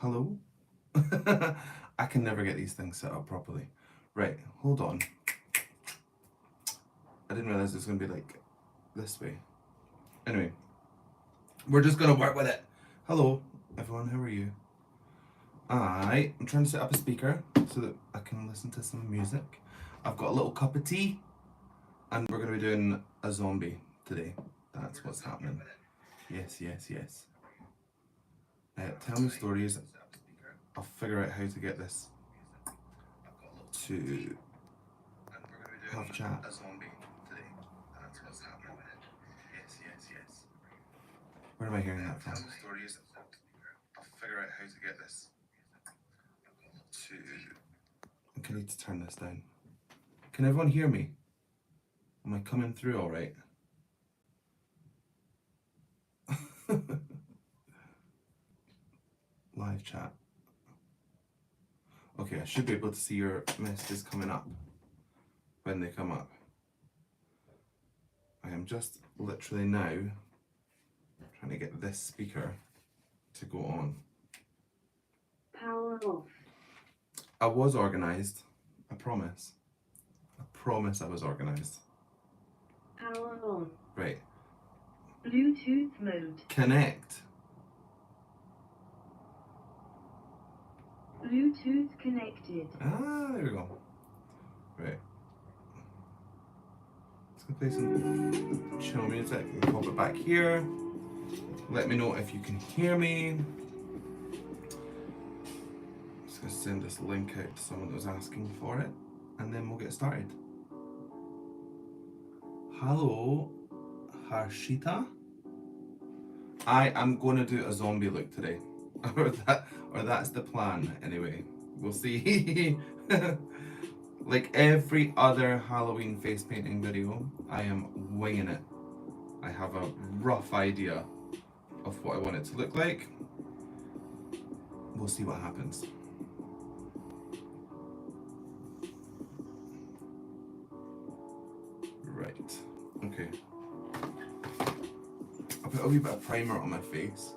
Hello? I can never get these things set up properly. Right, hold on. I didn't realize it was going to be like this way. Anyway, we're just going to work with it. Hello, everyone, how are you? I'm trying to set up a speaker so that I can listen to some music. I've got a little cup of tea, and we're going to be doing a zombie today. That's what's happening. Yes, yes, yes. Tell me stories. I'll figure out how to get this to have chat. Where am I hearing that from? I'll figure out how to get this to. I think I need to turn this down. Can everyone hear me? Am I coming through all right? Live chat. Okay, I should be able to see your messages coming up when they come up. I am just literally now trying to get this speaker to go on. Power off. I was organised. I promise. I promise I was organised. Power on. Right. Bluetooth mode. Connect. Bluetooth connected. Ah, there we go. Right. Let's go play some chill music and pop it back here. Let me know if you can hear me. Just gonna send this link out to someone that was asking for it, and then we'll get started. Hello, Harshita. I am gonna do a zombie look today, or that's the plan anyway. We'll see. Like every other Halloween face painting video, I am winging it. I have a rough idea of what I want it to look like. We'll see what happens. Right. Okay. I put a wee bit of primer on my face,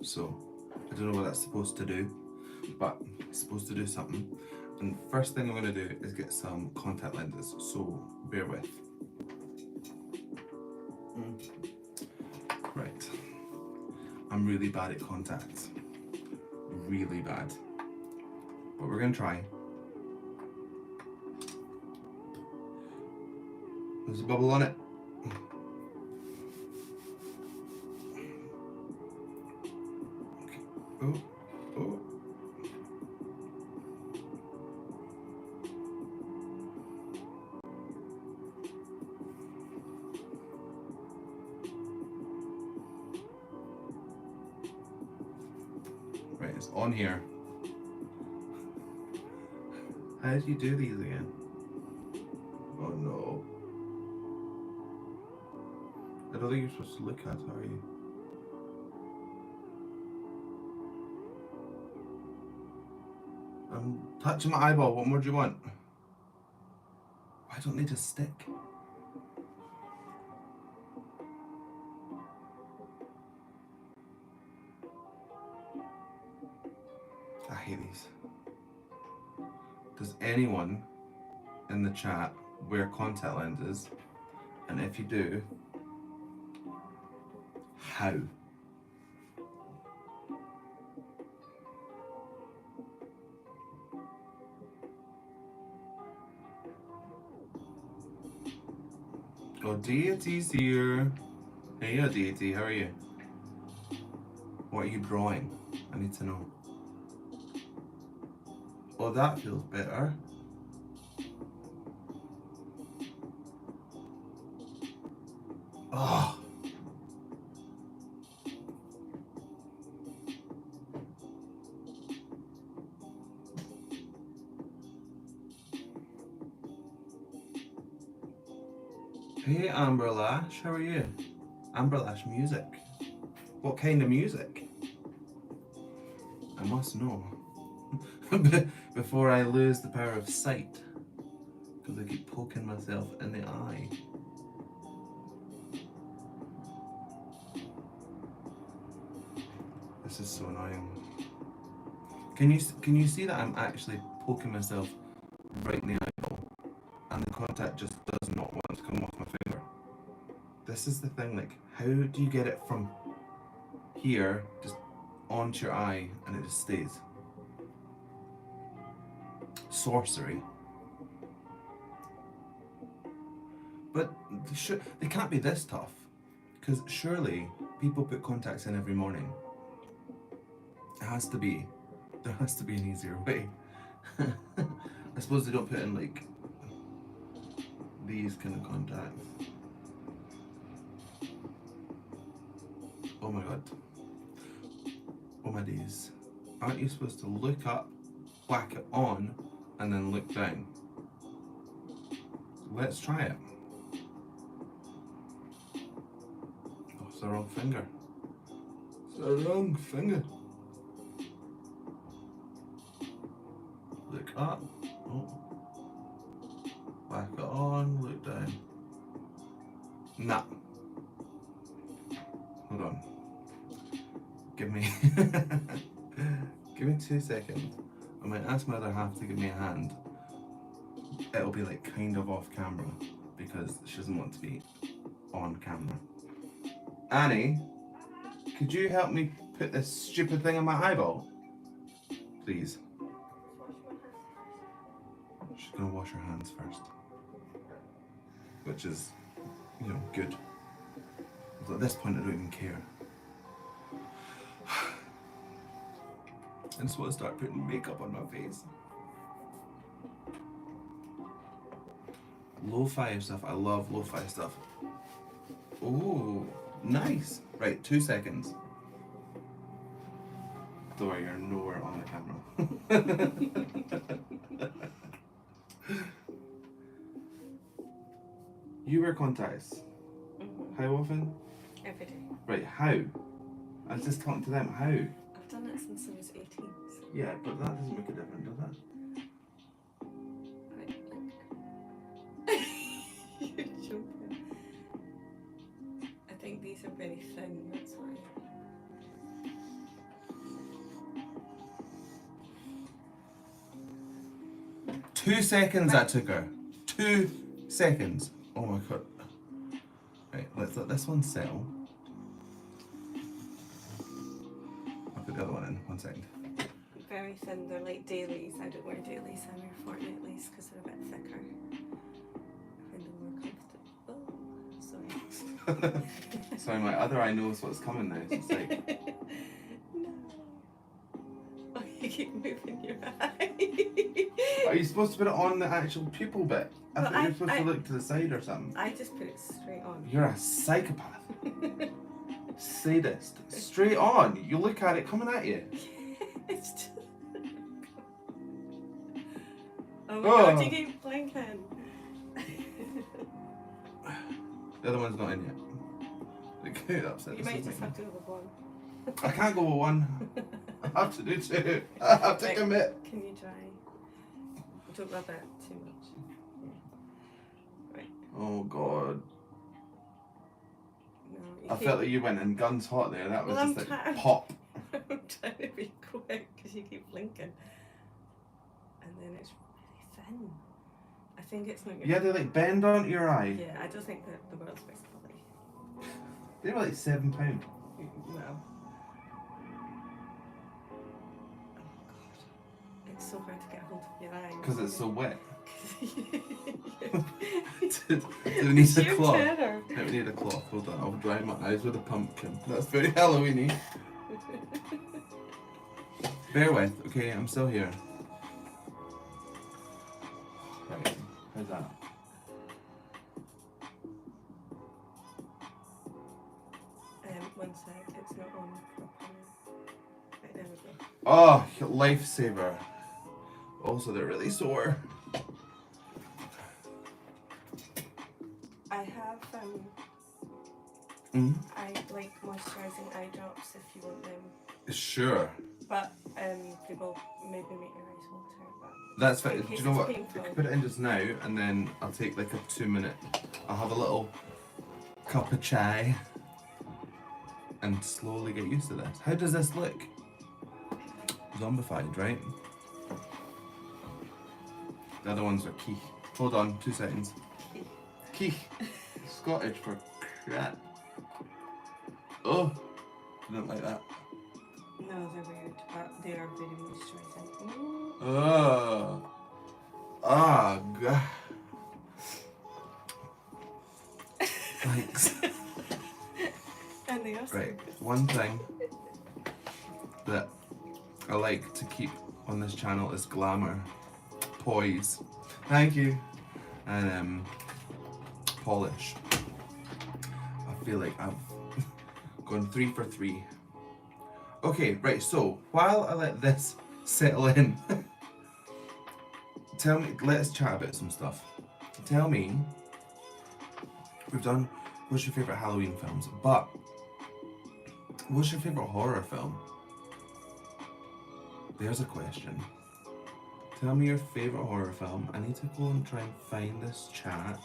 so I don't know what that's supposed to do, but it's supposed to do something. And first thing I'm going to do is get some contact lenses, so bear with. Right. I'm really bad at contacts. Really bad. But we're going to try. There's a bubble on it. Okay. Oh, oh. Right, it's on here. How did you do these again? Oh no. I don't think you're supposed to look at, are you? I'm touching my eyeball. What more do you want? I don't need a stick. I hate these. Does anyone in the chat wear contact lenses? And if you do, how? Oh, Deity's here. Hey, Deity, how are you? What are you drawing? I need to know. Oh, that feels better. Oh. Hey, Amber Lash, how are you? Amber Lash music. What kind of music? I must know. Before I lose the power of sight. Because I keep poking myself in the eye. This is so annoying. Can you see that I'm actually poking myself right in the eyeball, and the contact just does not want to come off my finger? This is the thing. Like, how do you get it from here just onto your eye and it just stays? Sorcery. But they can't be this tough, because surely people put contacts in every morning. There has to be an easier way. I suppose they don't put in like these kind of contacts. Oh my god. Oh my days. Aren't you supposed to look up, whack it on, and then look down? Let's try it. Oh, it's the wrong finger. It's the wrong finger. Look up. Oh. Whack it on, look down. Nah. Hold on. Give me 2 seconds. I might ask my other half to give me a hand. It'll be like kind of off camera because she doesn't want to be on camera. Annie, could you help me put this stupid thing on my eyeball? Please. She's gonna wash her hands first. Which is, good. But at this point I don't even care. I just want to start putting makeup on my face. Lo-fi stuff. I love lo-fi stuff. Ooh, nice. Right, 2 seconds. Don't worry, you're nowhere on the camera. You wear contacts. Mm-hmm. How often? Every day. Right, how? I was just talking to them. How? I've done it since I was 18. So Yeah, but that doesn't make a difference, does it? You're joking. I think these are very thin, that's why. 2 seconds that took her. 2 seconds. Oh my god. Right, let's let this one settle. I'll put the other one in. 1 second. Very thin, they're like dailies. I don't wear dailies, I wear fortnightlies because they're a bit thicker. I find them more comfortable. Sorry. Sorry, my other eye knows what's coming now. So it's like, No. Oh, you keep moving your eye. are you supposed to put it on the actual pupil bit? I Well, thought you were supposed to look to the side or something. I just put it straight on. You're a psychopath. Sadist. Straight on. You look at it coming at you. It's just... Oh my god, you keep blinking. The other one's not in yet. Like, upset. You might just have to go with one. I can't go with one. I have to do two. I have to commit. Can you try? Don't rub it too much. Yeah. Right. Oh god. No, I felt that you went in guns hot there. That was Well, just I'm like trying. pop. I'm trying to be quick because you keep blinking. And then it's really thin. I think it's not your... Yeah, they like bend onto your eye. Yeah, I just think that the world's best quality. They were like £7. Well. Oh god. It's so hard to get hold of your eye. Because it's so wet. Yeah. Do we need a Sheer cloth? terror. Do we need a cloth? Hold on, I'll dry my eyes with a pumpkin. That's very Halloweeny. Bear with, okay, I'm still here. Right, how's that? One sec, it's not on properly. Right, there we go. Oh, lifesaver. Also, they're really sore. I have I like moisturising eye drops if you want them, Sure. but they will maybe make your eyes water. But That's fine. in Do case you know it's what? painful. I can put it in just now, and then I'll take like a 2 minute. I'll have a little cup of chai and slowly get used to this. How does this look? zombified, right? The other ones are Keith. Hold on, 2 seconds. Keith. Scottish for crap. Oh, I don't like that. No, they're weird, but they are very moisturising. Ooh. Oh. Ah, God. Thanks. And they are so Right, good. one thing that I like to keep on this channel is glamour, poise. Thank you. And polish. I feel like I've gone 3 for 3. Okay, right, so while I let this settle in, tell me, let's chat about some stuff. Tell me, we've done what's your favourite Halloween films, but what's your favourite horror film? There's a question. Tell me your favourite horror film. I need to go and try and find this chat.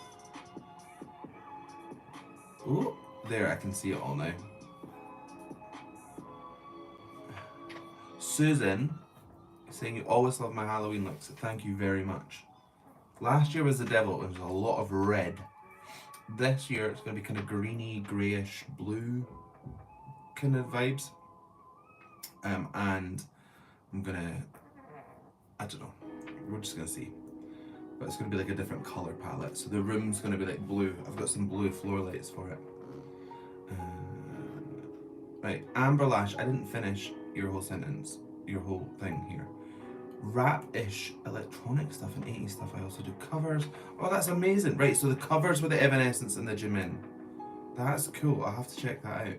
Oh, there, I can see it all now. Susan saying you always love my Halloween looks. Thank you very much. Last year was the devil. It was a lot of red. This year it's going to be kind of greeny, greyish, blue kind of vibes. And I'm going to, I don't know, we're just going to see. But it's going to be like a different colour palette. So the room's going to be like blue. I've got some blue floor lights for it. Right, Amber Lash, I didn't finish your whole sentence, your whole thing here. Rap-ish electronic stuff and 80s stuff. I also do covers. Oh, that's amazing. Right, so the covers with the Evanescence and the Jimin. That's cool. I'll have to check that out.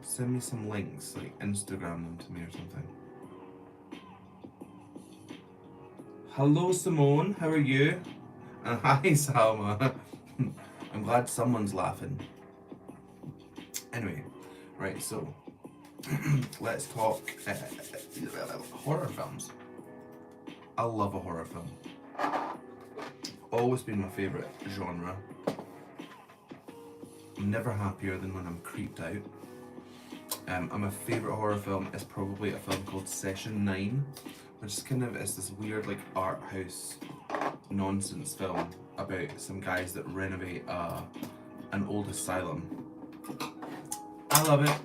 Send me some links, like Instagram them to me or something. Hello, Simone. How are you? And hi, Salma. I'm glad someone's laughing. Anyway, right, so let's talk horror films. I love a horror film. Always been my favourite genre. I'm never happier than when I'm creeped out. And my favourite horror film is probably a film called Session 9, which is kind of it's this weird like art house nonsense film about some guys that renovate an old asylum. I love it.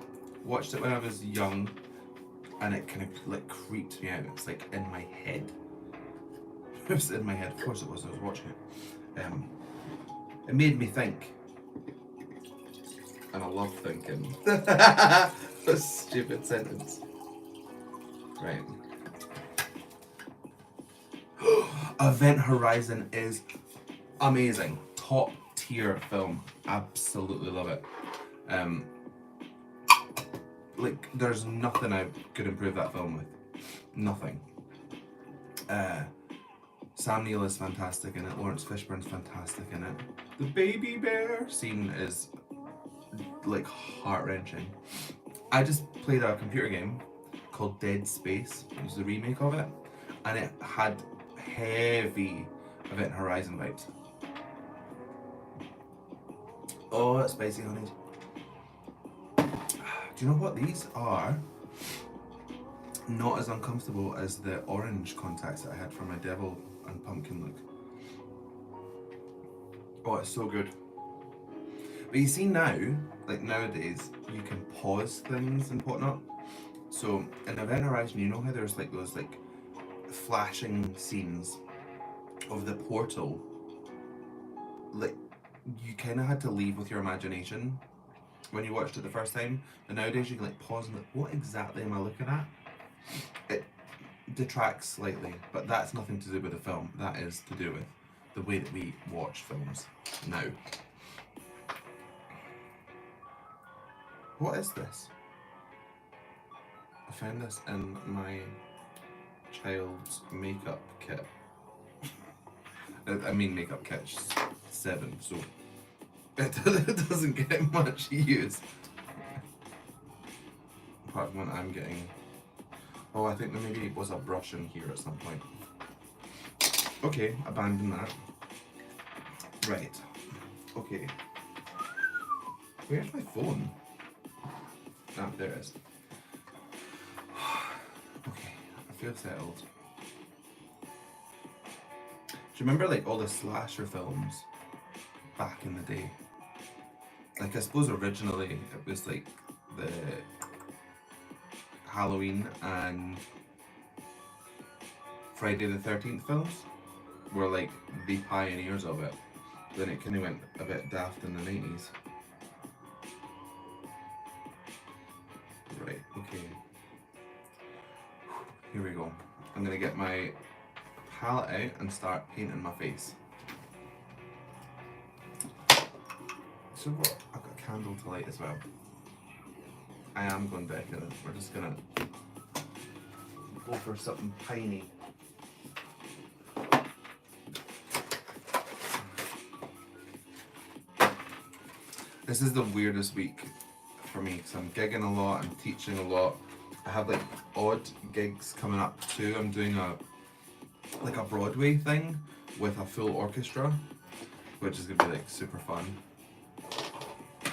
Watched it when I was young, and it kind of like creeped me out. It's like in my head. It was in my head. Of course it was. I was watching it. It made me think, and I love thinking. That's a stupid sentence. Right. Event Horizon is amazing. Top tier film. Absolutely love it. Like, there's nothing I could improve that film with. Nothing. Sam Neill is fantastic in it. Lawrence Fishburne's fantastic in it. The baby bear scene is like heart-wrenching. I just played a computer game called Dead Space. It was the remake of it, and it had heavy Event Horizon vibes. Oh, it's spicy, honey. Do you know what these are? Not as uncomfortable as the orange contacts that I had for my devil and pumpkin look. Oh, it's so good. But you see now, like nowadays, you can pause things and whatnot. So in Event Horizon, you know how there's like those like flashing scenes of the portal? Like, you kind of had to leave with your imagination when you watched it the first time. But nowadays you can like pause and like, what exactly am I looking at? It detracts slightly, but that's nothing to do with the film. That is to do with the way that we watch films now. What is this? I found this in my child's makeup kit. I mean makeup kit, she's 7, so it doesn't get much use. Apart from what I'm getting. Oh, I think there maybe was a brush in here at some point. Okay, abandon that. Right. Okay. Where's my phone? Ah, there it is. Okay. feel settled. Do you remember like all the slasher films back in the day? Like I suppose originally it was like the Halloween and Friday the 13th films were like the pioneers of it. Then it kind of went a bit daft in the 90s. Right, okay. Here we go. I'm gonna get my palette out and start painting my face. So what? I've got a candle to light as well. I am going decadent. We're just gonna go for something piney. This is the weirdest week for me because I'm gigging a lot, I'm teaching a lot. I have like odd gigs coming up too. I'm doing a Broadway thing with a full orchestra, which is gonna be like super fun.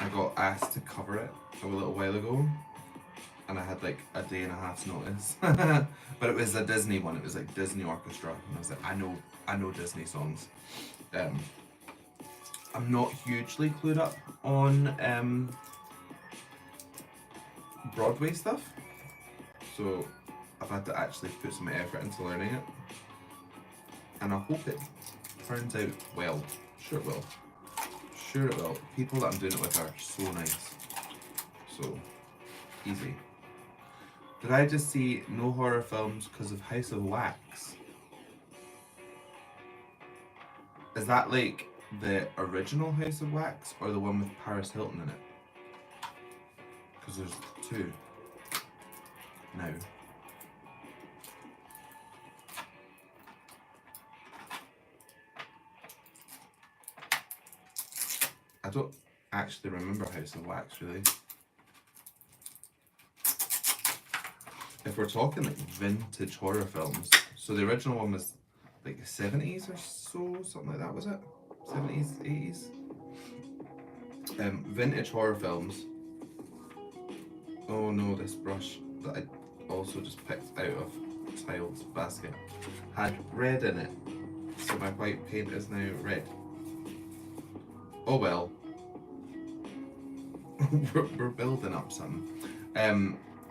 I got asked to cover it a little while ago, and I had like a day and a half's notice. But it was a Disney one. It was like Disney orchestra, and I was like, I know Disney songs. I'm not hugely clued up on Broadway stuff, so I've had to actually put some effort into learning it, and I hope it turns out well. Sure it will. Sure it will. People that I'm doing it with are so nice. So, easy. Did I just see no horror films because of House of Wax? Is that like the original House of Wax or the one with Paris Hilton in it? Because there's two now. I don't actually remember House of Wax really. If we're talking like vintage horror films, so the original one was like the 70s or so, something like that, was it? 70s, 80s? Vintage horror films. Oh no, this brush that I also just picked out of a child's basket had red in it, so my white paint is now red. Oh well. we're building up something.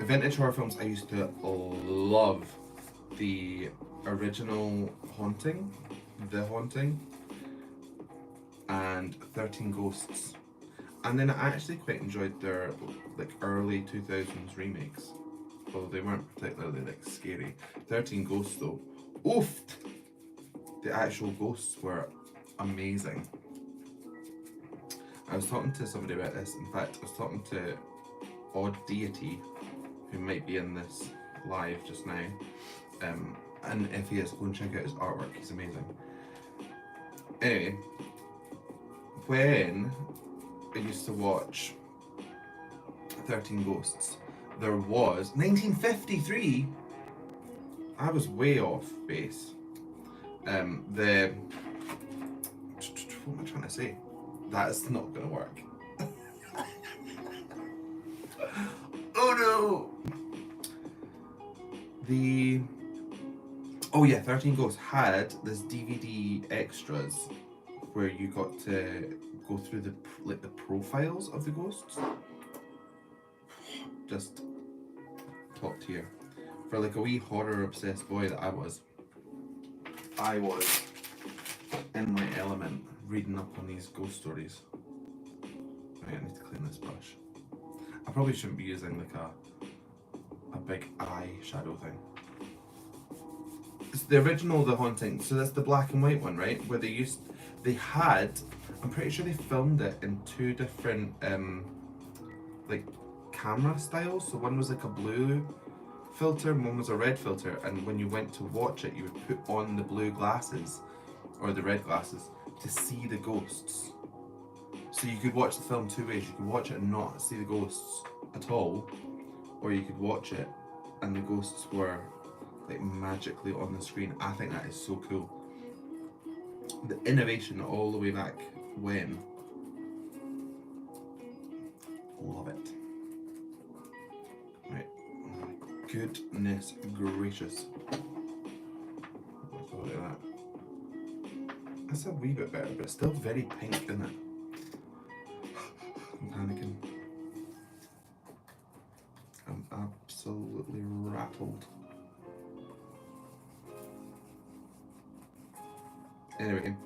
Vintage horror films, I used to love the original Haunting, The Haunting, and 13 Ghosts. And then I actually quite enjoyed their like early 2000s remakes, although they weren't particularly like scary. 13 Ghosts though, oof! The actual ghosts were amazing. I was talking to somebody about this. In fact, I was talking to Odd Deity, who might be in this live just now. And if he is, go and check out his artwork. He's amazing. Anyway, when I used to watch 13 Ghosts, there was 1953. I was way off base. What am I trying to say? That is not gonna work. Oh no! 13 Ghosts had this DVD extras where you got to go through the profiles of the ghosts. Just top tier. For like a wee horror obsessed boy that I was in my element reading up on these ghost stories. Right, I need to clean this brush. I probably shouldn't be using like a big eye shadow thing. It's the original The Haunting, so that's the black and white one, right? Where I'm pretty sure they filmed it in two different like camera styles. So one was like a blue filter and one was a red filter, and when you went to watch it you would put on the blue glasses or the red glasses to see the ghosts. So you could watch the film two ways. You could watch it and not see the ghosts at all, or you could watch it and the ghosts were like magically on the screen. I think that is so cool. The innovation all the way back when. Love it. Right. Oh my goodness gracious. Go like that. That's a wee bit better, but still very pink, isn't it? I'm panicking. I'm absolutely rattled. Anyway,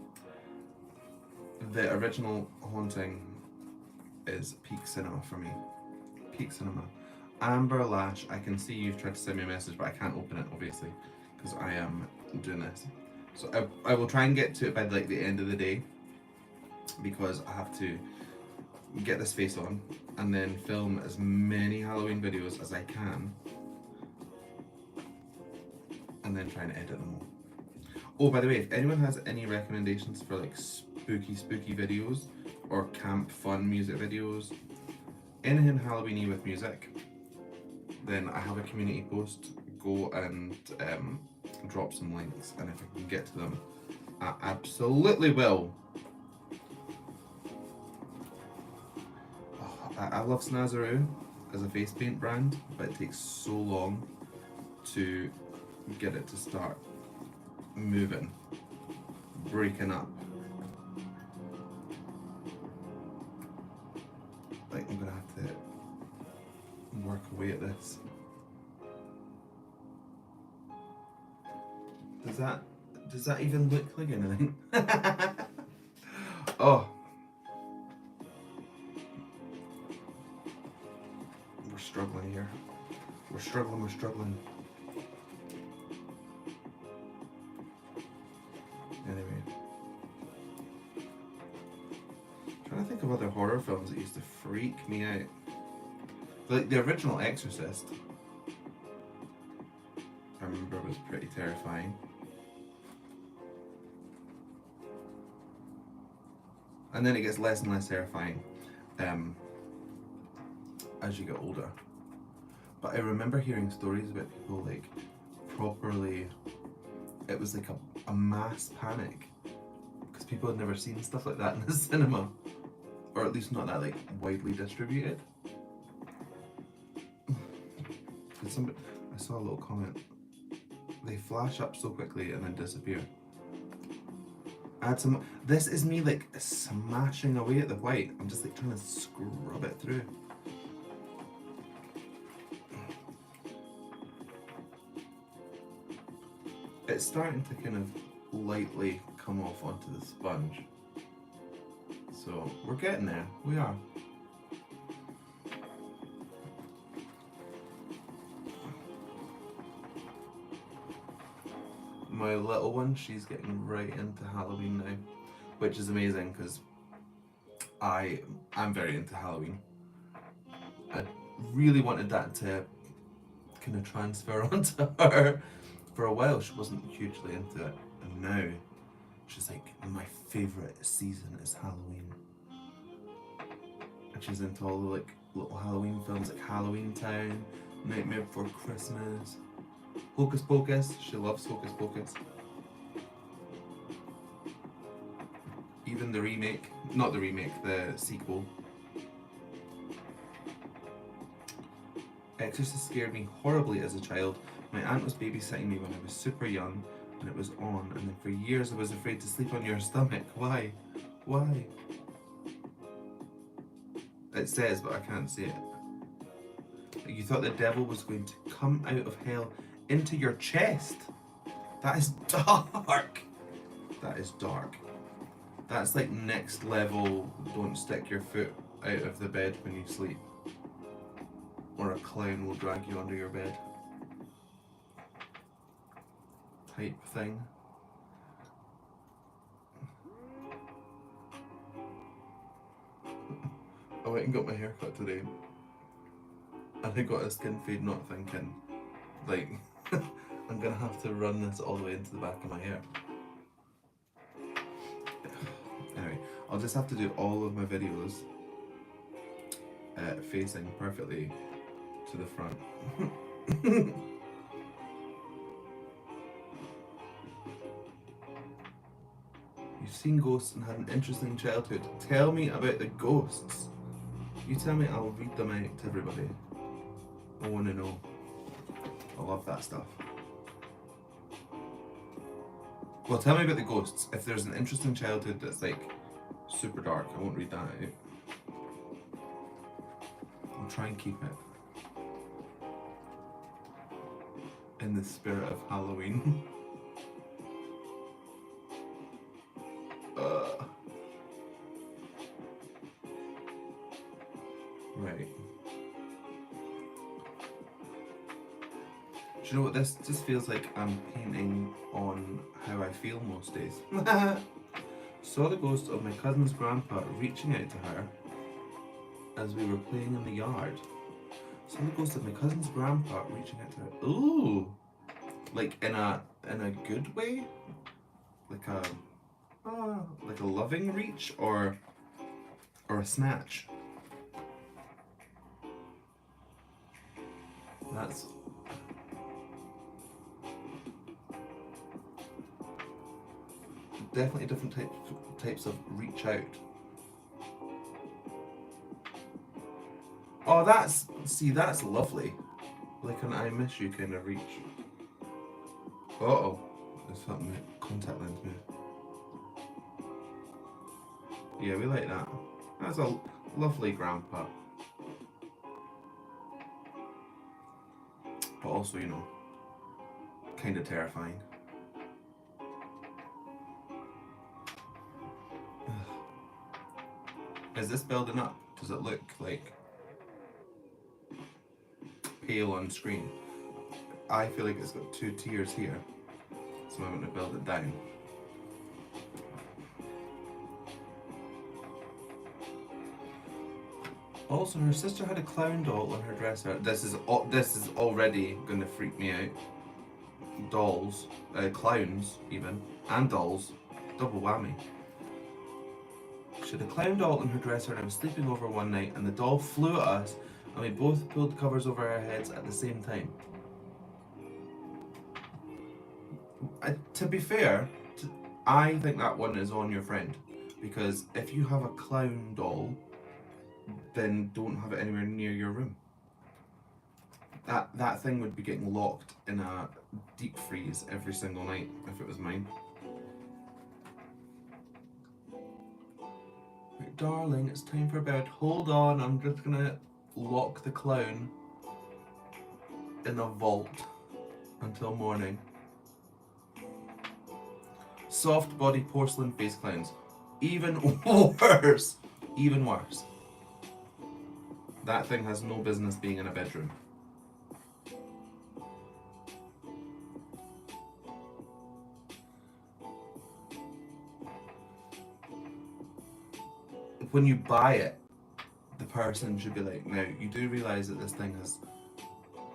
the original haunting is peak cinema for me. Peak cinema. Amber Lash, I can see you've tried to send me a message, but I can't open it, obviously, because I am doing this. So I will try and get to it by like the end of the day, because I have to get this face on and then film as many Halloween videos as I can, and then try and edit them all. Oh, by the way, if anyone has any recommendations for like spooky videos or camp fun music videos, anything Halloweeny with music, then I have a community post. Go and drop some links, and if I can get to them, I absolutely will. Oh, I love Snazaroo as a face paint brand, but it takes so long to get it to start moving, breaking up. Like, I'm gonna have to work away at this. Does that even look like anything? Oh. We're struggling here. We're struggling. Anyway. Trying to think of other horror films that used to freak me out. Like the original Exorcist, I remember was pretty terrifying. And then it gets less and less terrifying as you get older. But I remember hearing stories about people like properly, it was like a mass panic because people had never seen stuff like that in the cinema, or at least not that like widely distributed. I saw a little comment. They flash up so quickly and then disappear. Add some. This is me like smashing away at the white. I'm just like trying to scrub it through. It's starting to kind of lightly come off onto the sponge. So we're getting there. We are. My little one, she's getting right into Halloween now, which is amazing because I'm very into Halloween. I really wanted that to kind of transfer onto her. For a while she wasn't hugely into it, and now she's like, my favourite season is Halloween. And she's into all the like little Halloween films like Halloween Town, Nightmare Before Christmas, Hocus Pocus. She loves Hocus Pocus. Even the remake, not the remake, the sequel. Exorcist scared me horribly as a child. My aunt was babysitting me when I was super young and it was on, and then for years I was afraid to sleep on your stomach. Why? Why? It says, but I can't see it. You thought the devil was going to come out of hell into your chest? That is dark. That is dark. That's like next level, don't stick your foot out of the bed when you sleep, or a clown will drag you under your bed type thing. I went and got my hair cut today and I got a skin fade, not thinking like I'm gonna have to run this all the way into the back of my hair. Anyway, I'll just have to do all of my videos facing perfectly to the front. You've seen ghosts and had an interesting childhood. Tell me about the ghosts. You tell me, I'll read them out to everybody. I want to know. I love that stuff. Well, tell me about the ghosts. If there's an interesting childhood that's like super dark, I won't read that out. I'll try and keep it in the spirit of Halloween. Right. Do you know what this just feels like? I'm painting on how I feel most days. Saw the ghost of my cousin's grandpa reaching out to her as we were playing in the yard. Saw the ghost of my cousin's grandpa reaching out to her. Ooh, like in a good way, like a loving reach or a snatch. That's definitely different types of reach out. Oh, that's lovely. Like an I miss you kind of reach. Uh-oh. There's something contact lens me. Yeah, we like that. That's a lovely grandpa. But also, you know, kind of terrifying. Is this building up? Does it look like pale on screen? I feel like it's got 2 tiers here, so I'm going to build it down. Also, her sister had a clown doll on her dresser. This is already going to freak me out. Dolls, clowns even, and dolls, double whammy. She had a clown doll on her dresser and I was sleeping over one night and the doll flew at us and we both pulled covers over our heads at the same time. To be fair, I think that one is on your friend, because if you have a clown doll, then don't have it anywhere near your room. That thing would be getting locked in a deep freeze every single night if it was mine. Right, darling, it's time for bed. Hold on, I'm just gonna lock the clown in a vault until morning. Soft body porcelain face clowns. Even worse. Even worse. That thing has no business being in a bedroom. When you buy it, the person should be like, now, you do realise that this thing has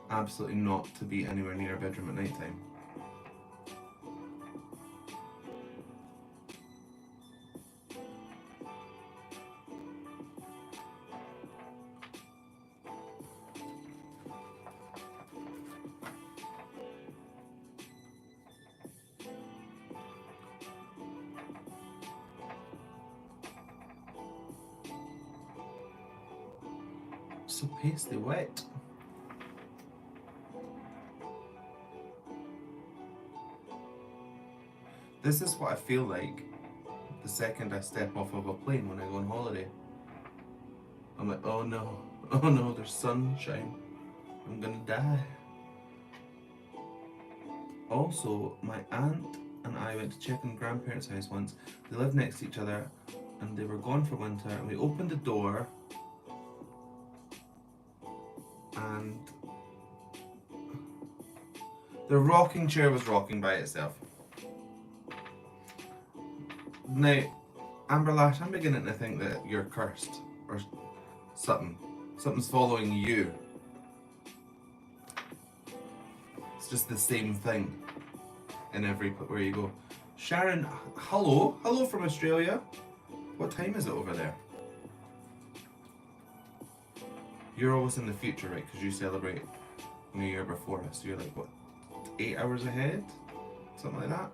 absolutely not to be anywhere near a bedroom at night time. So pasty wet. This is what I feel like the second I step off of a plane when I go on holiday. I'm like, oh no, there's sunshine. I'm gonna die. Also, my aunt and I went to check on grandparents' house once. They lived next to each other and they were gone for winter and we opened the door and the rocking chair was rocking by itself. Now, Amber Lash, I'm beginning to think that you're cursed or something. Something's following you. It's just the same thing in every where you go. Sharon, hello from Australia. What time is it over there? You're always in the future, right? Because you celebrate New Year before us. So you're like, what, 8 hours ahead? Something like that?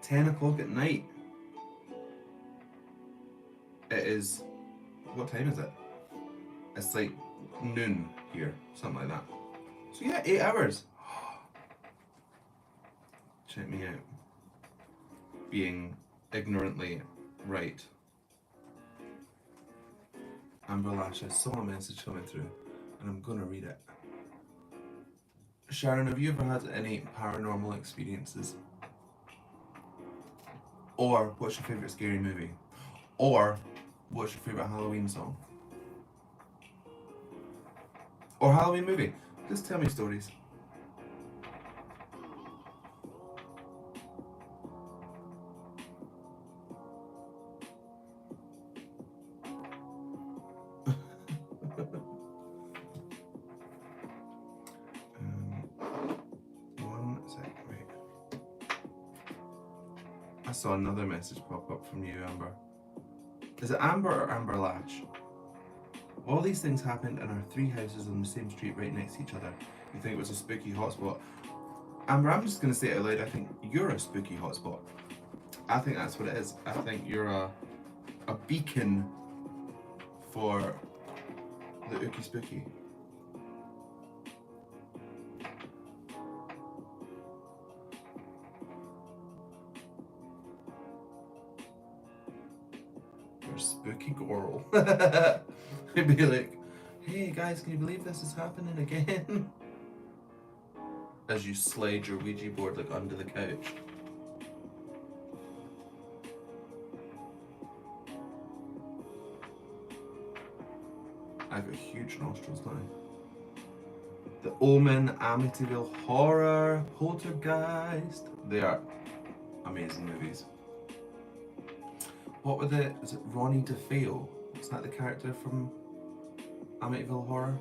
$10 o'clock at night. It is What time is it? It's like noon here, something like that. So yeah, 8 hours. Check me out. Being ignorantly right. Amber Lash, I saw a message coming through and I'm gonna read it. Sharon, have you ever had any paranormal experiences? Or what's your favourite scary movie? Or what's your favourite Halloween song? Or Halloween movie? Just tell me stories. One sec, wait. I saw another message pop up from you, Amber. Is it Amber or Amber Lash? All these things happened in our 3 houses on the same street right next to each other. You think it was a spooky hotspot? Amber, I'm just going to say it out loud. I think you're a spooky hotspot. I think that's what it is. I think you're a beacon for the ooky spooky. You're a spooky girl. It'd be like, hey guys, can you believe this is happening again? As you slide your Ouija board like under the couch. I've got huge nostrils now. The Omen, Amityville Horror, Poltergeist. They are amazing movies. What were the... Is it Ronnie DeFeo? Is that the character from Amityville Horror?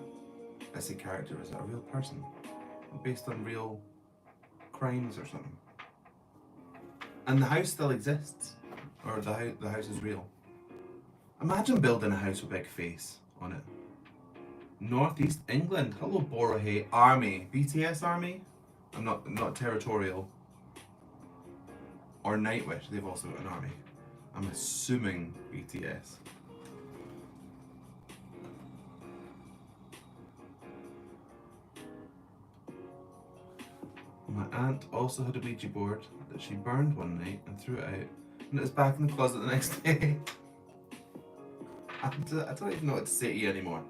I say character, is it a real person? Based on real crimes or something? And the house still exists? Or the house is real? Imagine building a house with a big face on it. Northeast England. Hello, Borough Army. BTS Army? I'm not territorial. Or Nightwish, they've also got an army. I'm assuming BTS. My aunt also had a Ouija board that she burned one night and threw it out. And it was back in the closet the next day. I don't even know what to say to you anymore.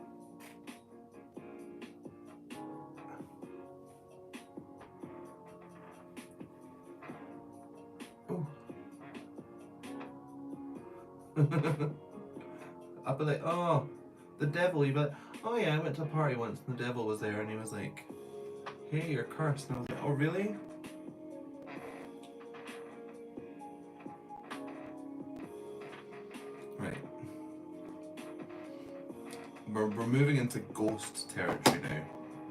Oh. I'll be like, oh, the devil. You'd be like, oh yeah, I went to a party once and the devil was there and he was like, hey, you're cursed. And I was like, oh really? Right. We're moving into ghost territory now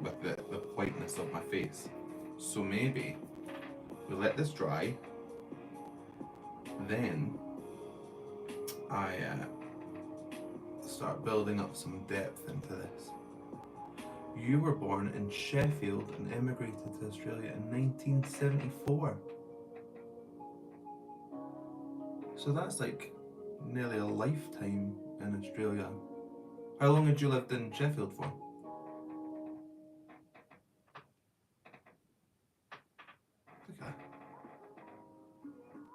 with the whiteness of my face. So maybe we let this dry, then I start building up some depth into this. You were born in Sheffield and emigrated to Australia in 1974. So that's like nearly a lifetime in Australia. How long had you lived in Sheffield for? Okay.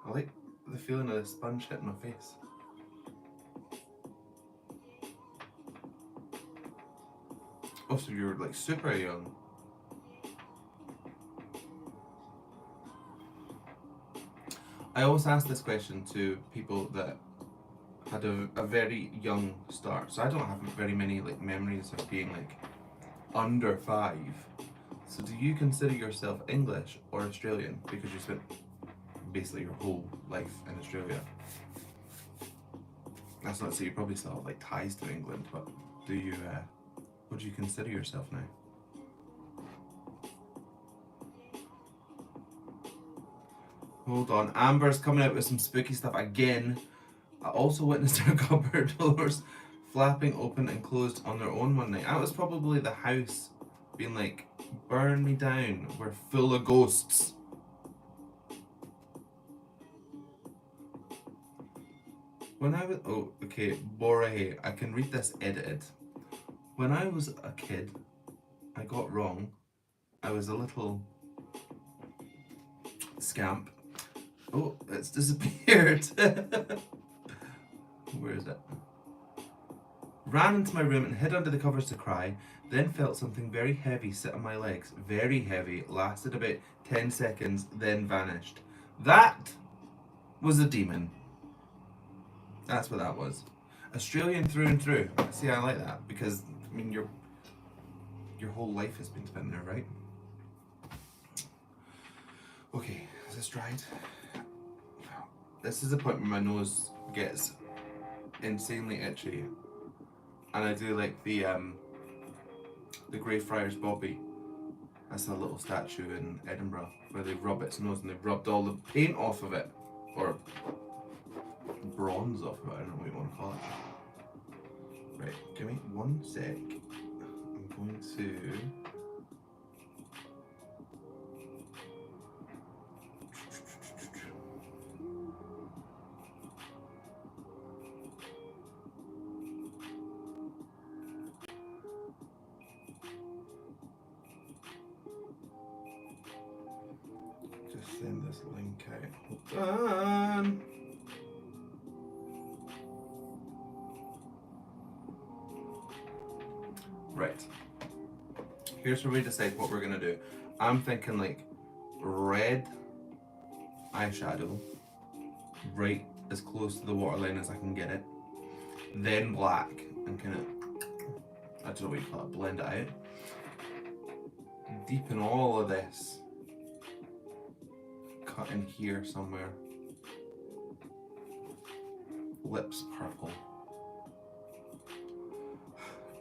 I like the feeling of the sponge hitting my face. Oh, so you're like super young. I always ask this question to people that had a very young start. So I don't have very many like memories of being like under 5. So do you consider yourself English or Australian? Because you spent basically your whole life in Australia. That's not to say you probably still have like ties to England, but do you, what do you consider yourself now? Hold on, Amber's coming out with some spooky stuff again. I also witnessed her cupboard doors flapping open and closed on their own one night. That was probably the house being like, burn me down, we're full of ghosts. When I was, oh, okay, Borahe, I can read this edited. When I was a kid, I got wrong. I was a little scamp. Oh, it's disappeared. Where is it? Ran into my room and hid under the covers to cry, then felt something very heavy sit on my legs. Very heavy, lasted about 10 seconds, then vanished. That was a demon. That's what that was. Australian through and through. See, I like that because, I mean, your whole life has been spent there, right? Okay, is this dried? This is the point where my nose gets insanely itchy, and I do like the Greyfriars Bobby. That's a little statue in Edinburgh where they rub its nose and they've rubbed all the paint off of it, or bronze off of it. I don't know what you want to call it. Right, give me 1 sec. I'm going to. Just send this link out. Hold on. Right. Here's where we decide what we're gonna do. I'm thinking like red eyeshadow, right as close to the waterline as I can get it. Then black and kind of, I don't know what you call it, blend it out. Deepen all of this. Cut in here somewhere. Lips purple.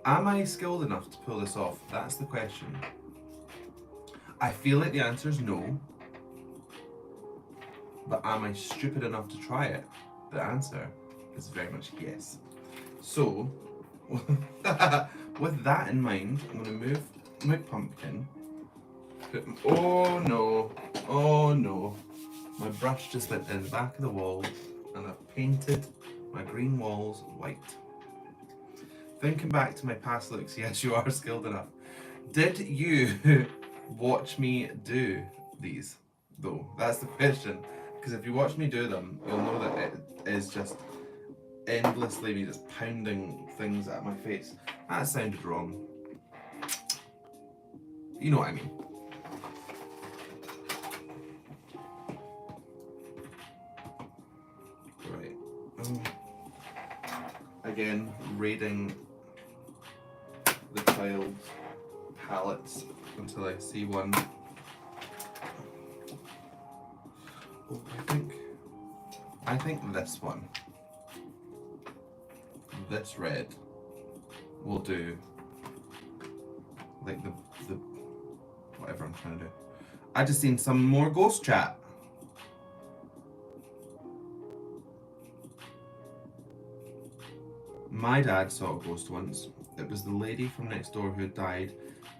Am I skilled enough to pull this off? That's the question. I feel like the answer is no. But am I stupid enough to try it? The answer is very much yes. So, with that in mind, I'm going to move my pumpkin. Oh no, oh no. My brush just went in the back of the wall and I've painted my green walls white. Thinking back to my past looks, yes, you are skilled enough. Did you watch me do these, though? That's the question. Because if you watch me do them, you'll know that it is just endlessly me just pounding things at my face. That sounded wrong. You know what I mean. Right. Again, raiding the child's palettes until I see one. Oh, I think this one, this red, will do. Like the whatever I'm trying to do. I just seen some more ghost chat. My dad saw a ghost once. It was the lady from next door who had died,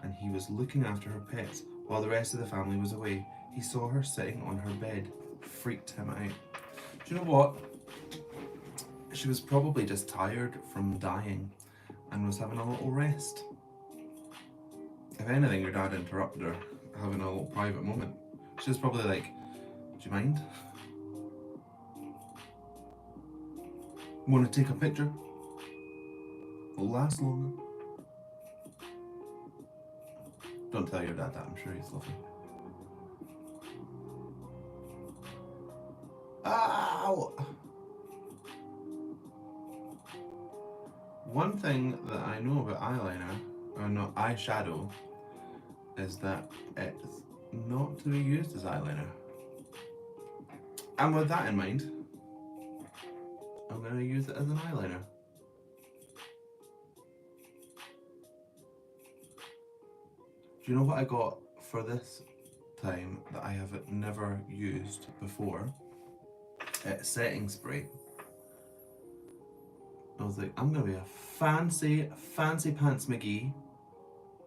and he was looking after her pets while the rest of the family was away. He saw her sitting on her bed. Freaked him out. Do you know what? She was probably just tired from dying and was having a little rest. If anything, your dad interrupted her having a little private moment. She was probably like, do you mind? Want to take a picture? It'll last longer. Don't tell your dad that, I'm sure he's lovely. Ow! One thing that I know about eyeliner, or not eyeshadow, is that it's not to be used as eyeliner. And with that in mind, I'm going to use it as an eyeliner. Do you know what I got for this time that I have never used before? It's setting spray. I was like, I'm going to be a fancy pants McGee,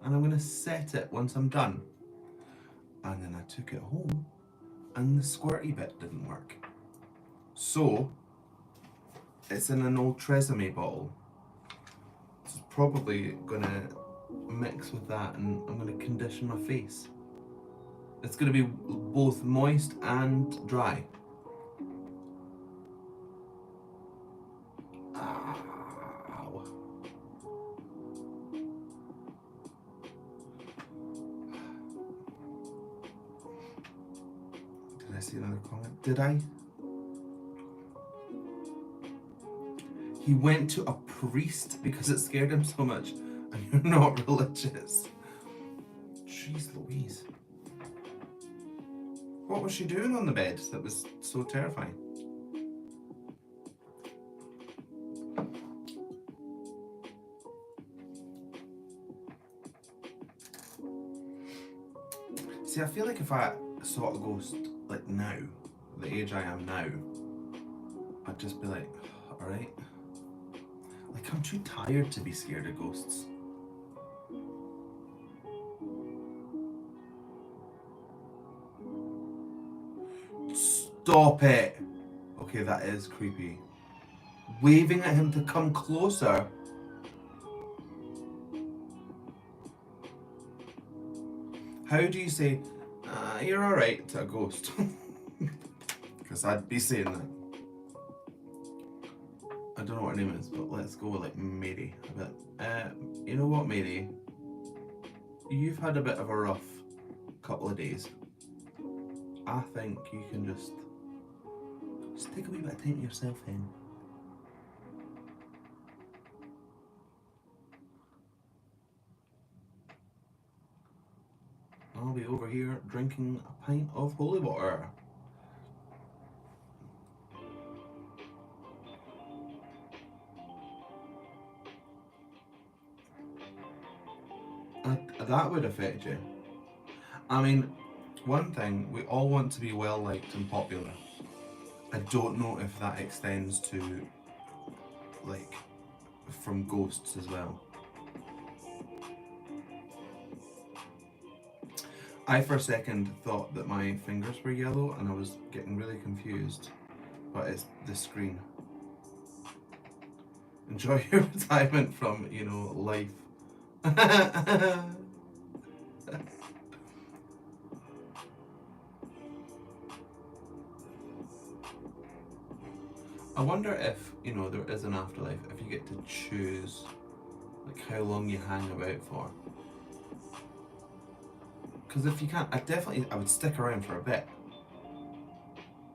and I'm going to set it once I'm done. And then I took it home, and the squirty bit didn't work. So, It's in an old Tresemme bottle. So it's probably gonna mix with that, and I'm gonna condition my face. It's gonna be both moist and dry. Ow. Did I see another comment? Did I? He went to a priest because it scared him so much, and you're not religious. Jeez Louise. What was she doing on the bed that was so terrifying? See, I feel like if I saw a ghost like now, the age I am now, I'd just be like, alright. Like, I'm too tired to be scared of ghosts. Stop it! Okay, that is creepy. Waving at him to come closer. How do you say, you're alright to a ghost? Because I'd be saying that. I don't know what her name is, but let's go with like Mary. You know what, Mary? You've had a bit of a rough couple of days. I think you can just take a wee bit of time to yourself in. I'll be over here drinking a pint of holy water. That would affect you. I mean, one thing, we all want to be well liked and popular. I don't know if that extends to, like, from ghosts as well. I for a second thought that my fingers were yellow and I was getting really confused, but it's the screen. Enjoy your retirement from, life. I wonder if, there is an afterlife, if you get to choose, like, how long you hang about for. Because if you can't, I would stick around for a bit.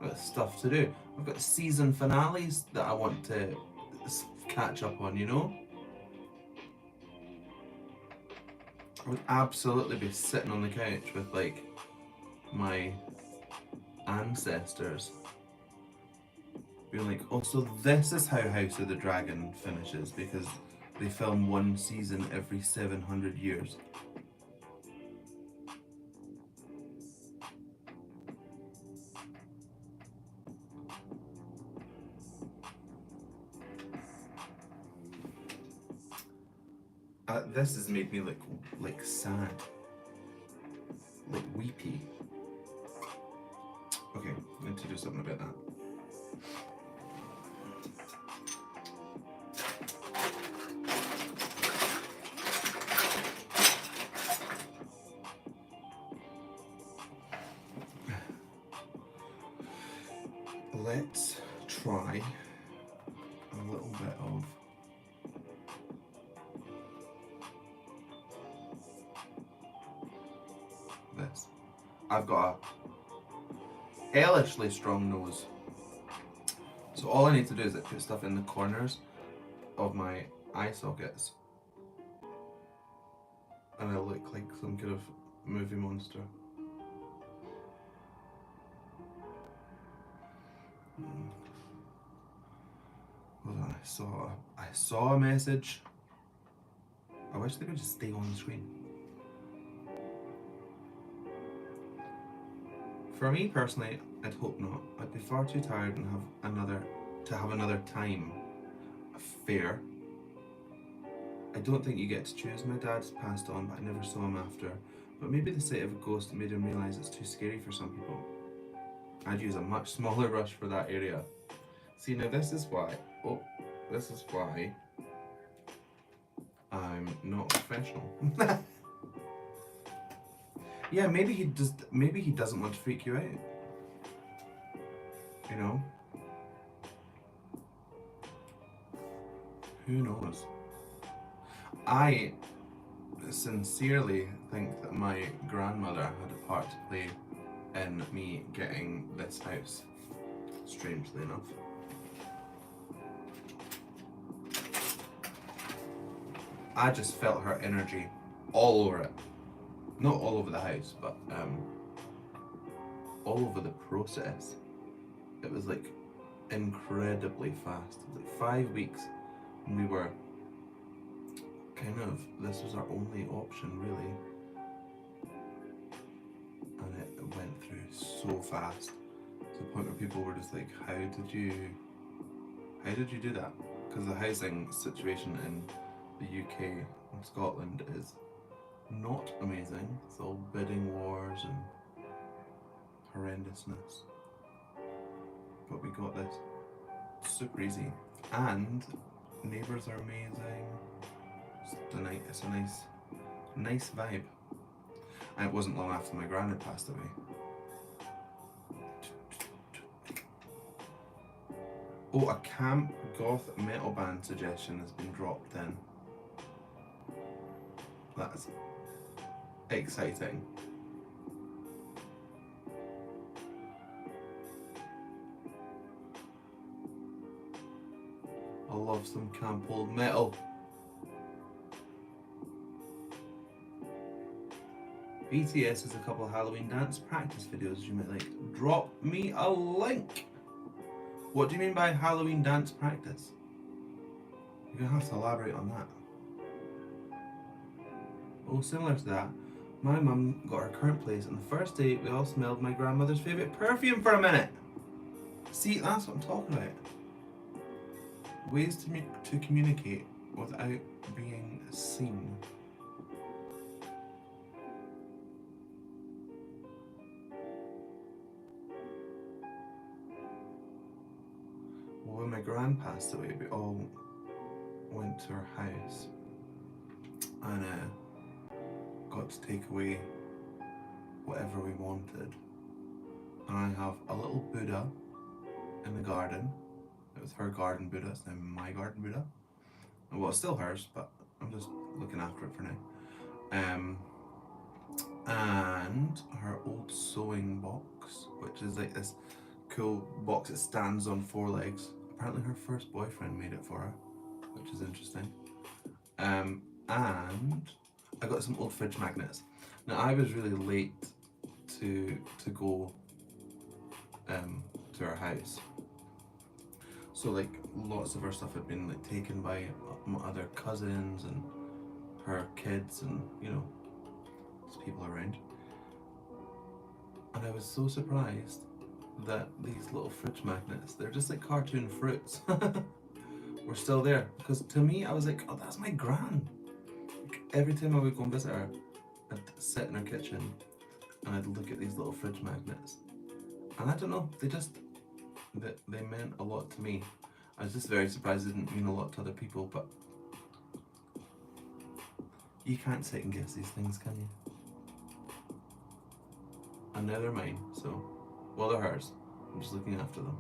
I've got stuff to do. I've got season finales that I want to catch up on, I would absolutely be sitting on the couch with, like, my ancestors. Being like, oh, so this is how House of the Dragon finishes, because they film one season every 700 years. This has made me like sad, like weepy. Okay, I need to do something about that. Let's try a little bit of this. I've got a hellishly strong nose. So all I need to do is put stuff in the corners of my eye sockets. And I look like some kind of movie monster. Hold on, I saw a message. I wish they could just stay on the screen. For me personally, I'd hope not. I'd be far too tired and have another time affair. I don't think you get to choose. My dad's passed on, but I never saw him after. But maybe the sight of a ghost made him realise it's too scary for some people. I'd use a much smaller brush for that area. See, now this is why. Oh, this is why I'm not professional. Yeah, maybe he just. Maybe he doesn't want to freak you out. You know. Who knows? I sincerely think that my grandmother had a part to play in me getting this house. Strangely enough. I just felt her energy all over it. Not all over the house, but all over the process. It was like incredibly fast. It was like 5 weeks, and we were kind of, this was our only option really. And it went through so fast to the point where people were just like, how did you do that? Because the housing situation in the UK and Scotland is not amazing. It's all bidding wars and horrendousness. But we got this super easy. And neighbours are amazing. It's a nice vibe. And it wasn't long after my gran had passed away. Oh, a camp goth metal band suggestion has been dropped in. That's exciting. I love some camp old metal. BTS has a couple of Halloween dance practice videos you might like. Drop me a link. What do you mean by Halloween dance practice? You're gonna have to elaborate on that. Oh, similar to that, my mum got her current place, and the first day we all smelled my grandmother's favourite perfume for a minute. See, that's what I'm talking about. Ways to communicate without being seen. Well, when my gran passed away, we all went to her house and got to take away whatever we wanted. And I have a little Buddha in the garden. It was her garden Buddha, it's now my garden Buddha. Well, it's still hers, but I'm just looking after it for now. And her old sewing box, which is like this cool box that stands on 4 legs. Apparently her first boyfriend made it for her, which is interesting. And I got some old fridge magnets. Now I was really late to go to her house, so like lots of her stuff had been like taken by my other cousins and her kids, and you know, there's people around. And I was so surprised that these little fridge magnets, they're just like cartoon fruits, were still there. Because to me, I was like, oh, that's my gran. Like, every time I would go and visit her, I'd sit in her kitchen and I'd look at these little fridge magnets. And I don't know, they meant a lot to me. I was just very surprised it didn't mean a lot to other people, but you can't second guess these things, can you? And now they're mine, so, well, they're hers. I'm just looking after them.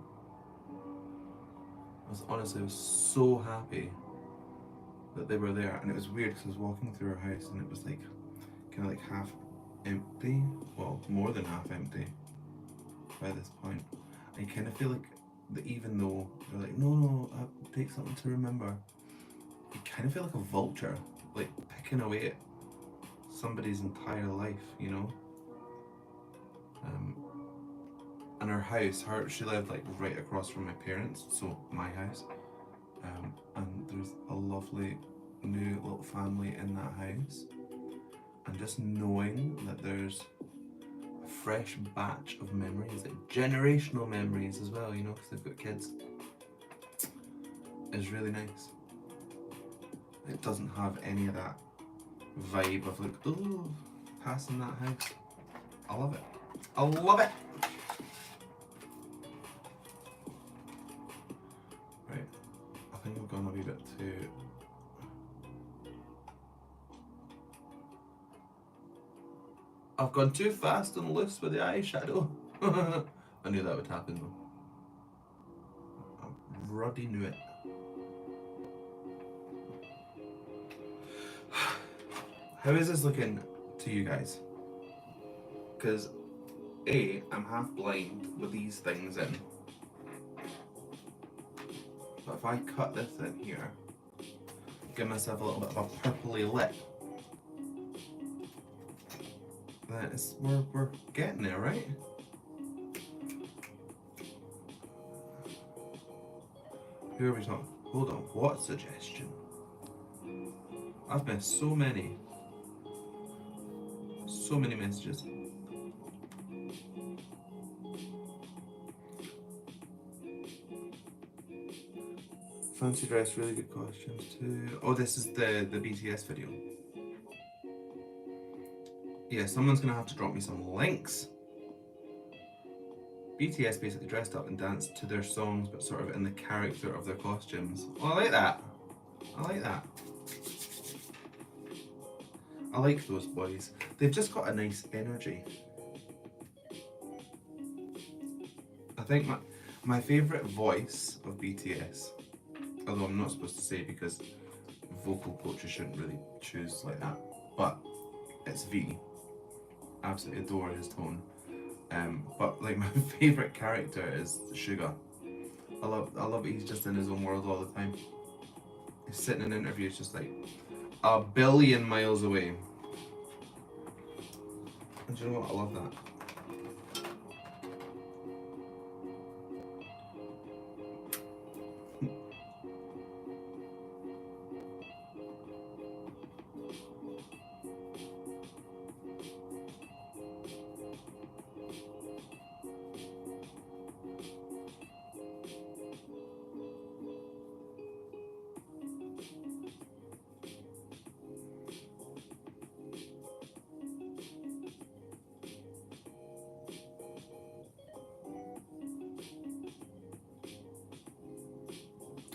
I was so happy that they were there, and it was weird because I was walking through her house and it was like, kind of like half empty, well, more than half empty by this point. And you kind of feel like that even though they're like, no, take something to remember, you kind of feel like a vulture, like picking away at somebody's entire life, you know? And her house, she lived like right across from my parents, so my house. And there's a lovely new little family in that house. And just knowing that there's a fresh batch of memories, like generational memories as well, you know, because they've got kids, is really nice. It doesn't have any of that vibe of like, ooh, passing that house. I love it. I love it. to I've gone too fast and loose with the eyeshadow. I knew that would happen though. I ruddy knew it. How is this looking to you guys? Because A, I'm half blind with these things in. But if I cut this in here, give myself a little bit of a purpley lip, then it's, we're getting there, right? Whoever's not, hold on, what suggestion? I've missed so many messages. Fancy dress, really good costumes too. Oh, this is the BTS video. Yeah, someone's gonna have to drop me some links. BTS basically dressed up and danced to their songs, but sort of in the character of their costumes. Oh, I like that. I like that. I like those boys. They've just got a nice energy. I think my favourite voice of BTS, although I'm not supposed to say because vocal coaches shouldn't really choose like that, but it's V. Absolutely adore his tone. But like my favourite character is Suga. I love it. He's just in his own world all the time. He's sitting in interviews just like a billion miles away. And do you know what? I love that.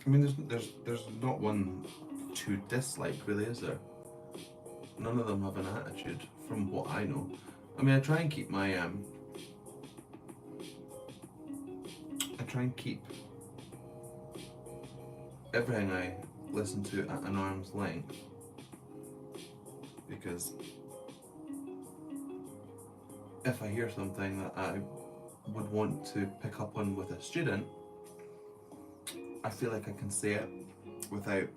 I mean, there's not one to dislike, really, is there? None of them have an attitude, from what I know. I mean, I try and keep my I try and keep everything I listen to at an arm's length, because if I hear something that I would want to pick up on with a student, I feel like I can say it without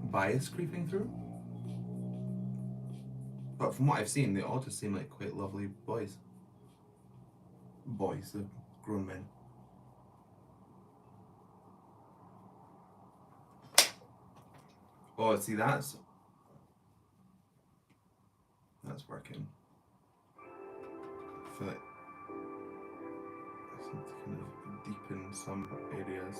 bias creeping through. But from what I've seen, they all just seem like quite lovely boys. Boys, they're grown men. Oh, see, that's working. I feel like I need to kind of deepen some areas.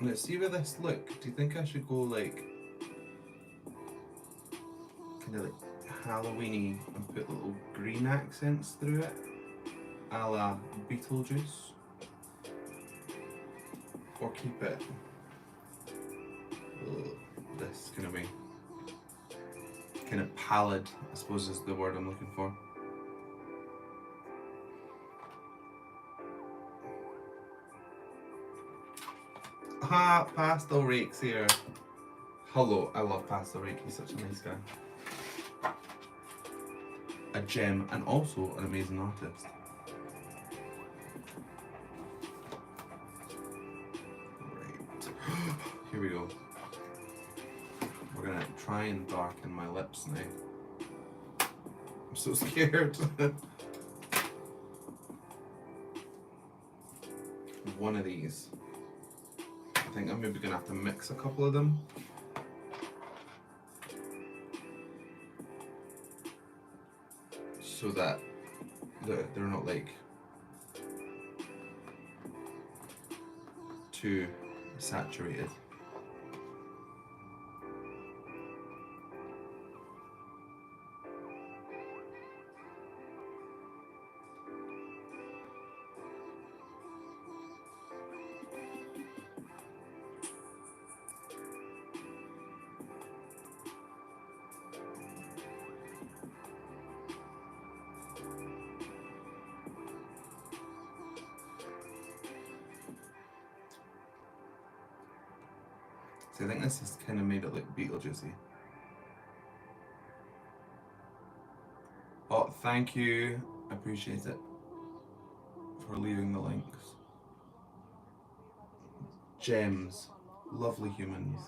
Let's see with this look. Do you think I should go like kind of like Halloweeny and put little green accents through it, a la Beetlejuice, or keep it? This gonna be kind of pallid, I suppose is the word I'm looking for. Ah, Pastel Rake's here. Hello, I love Pastel Rake, he's such a nice guy. A gem and also an amazing artist. Right, here we go. We're gonna try and darken my lips now. I'm so scared. One of these. I think I'm maybe gonna have to mix a couple of them. So that they're not like too saturated. So I think this has kind of made it look Beetlejuicy. Oh, thank you. I appreciate it for leaving the links. Gems. Lovely humans.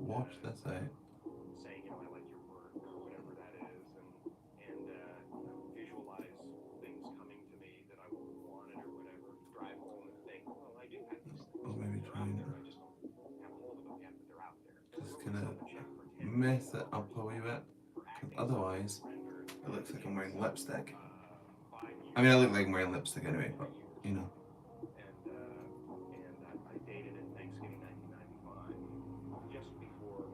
Watch this out. Saying, you know, I like your work or whatever that is, and you know, visualize things coming to me that I wanted or whatever. Drive home and think, well, I do have these things. Or maybe They're try out and there. I just don't have a hold of them yet, but they're out there. just kind of mess it up a wee bit. Because otherwise, it looks like I'm wearing lipstick. I mean, I look like I'm wearing lipstick anyway, but you know. And I dated in Thanksgiving 1995. Just before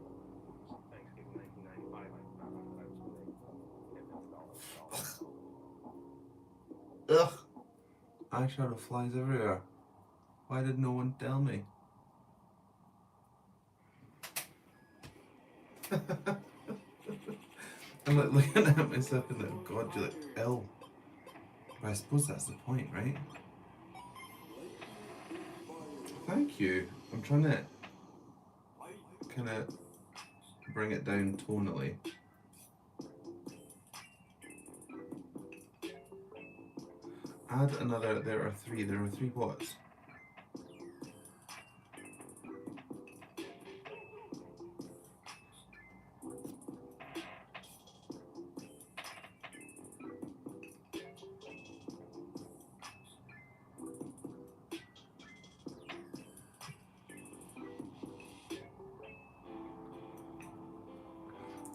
Thanksgiving 1995, I found out that I was worth $10 million. Ugh! Eyeshadow flies everywhere. Why did no one tell me? I'm like looking at myself and like, God, you look ill. But I suppose that's the point, right? Thank you. I'm trying to kind of bring it down tonally. Add another, there are three pots.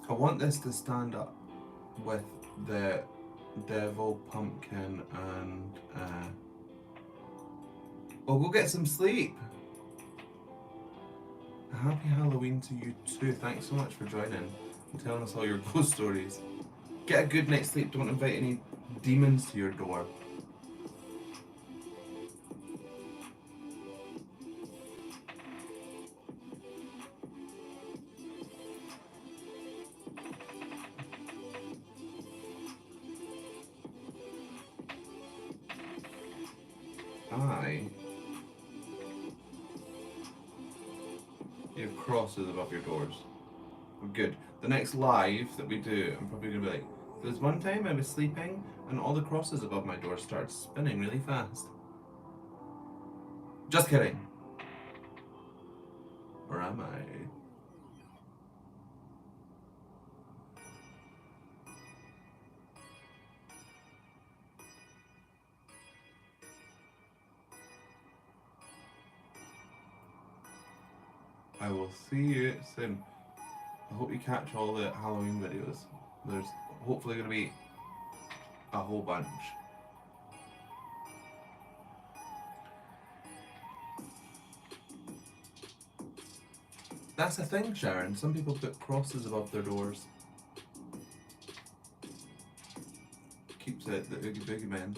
I want this to stand up with the devil, pumpkin, and oh, go get some sleep. Happy Halloween to you too. Thanks so much for joining and telling us all your ghost stories. Get a good night's sleep. Don't invite any demons to your door. You have crosses above your doors. Good. The next live that we do, I'm probably gonna be like, there's one time I was sleeping and all the crosses above my door started spinning really fast. Just kidding. Or am I? I will see you soon. I hope you catch all the Halloween videos. There's hopefully going to be a whole bunch. That's the thing, Sharon. Some people put crosses above their doors. Keeps out the Oogie Boogie Man.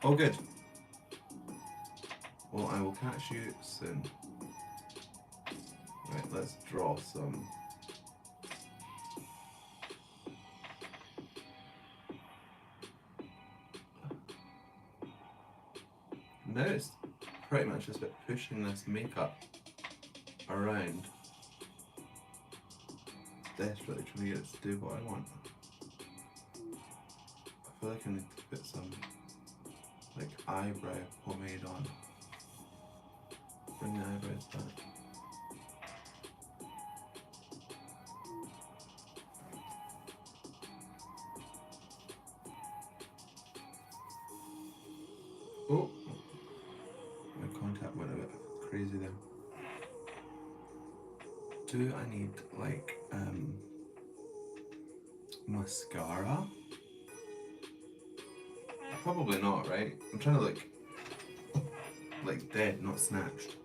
Oh, good. Well, I will catch you soon. Right, let's draw some. Now it's pretty much just about pushing this makeup around. Desperately trying to get it to do what I want. I feel like I need to put some like eyebrow pomade on. Bring the eyebrows back. Oh, my contact went a bit crazy there. Do I need like mascara? Probably not, right? I'm trying to look like dead, not snatched.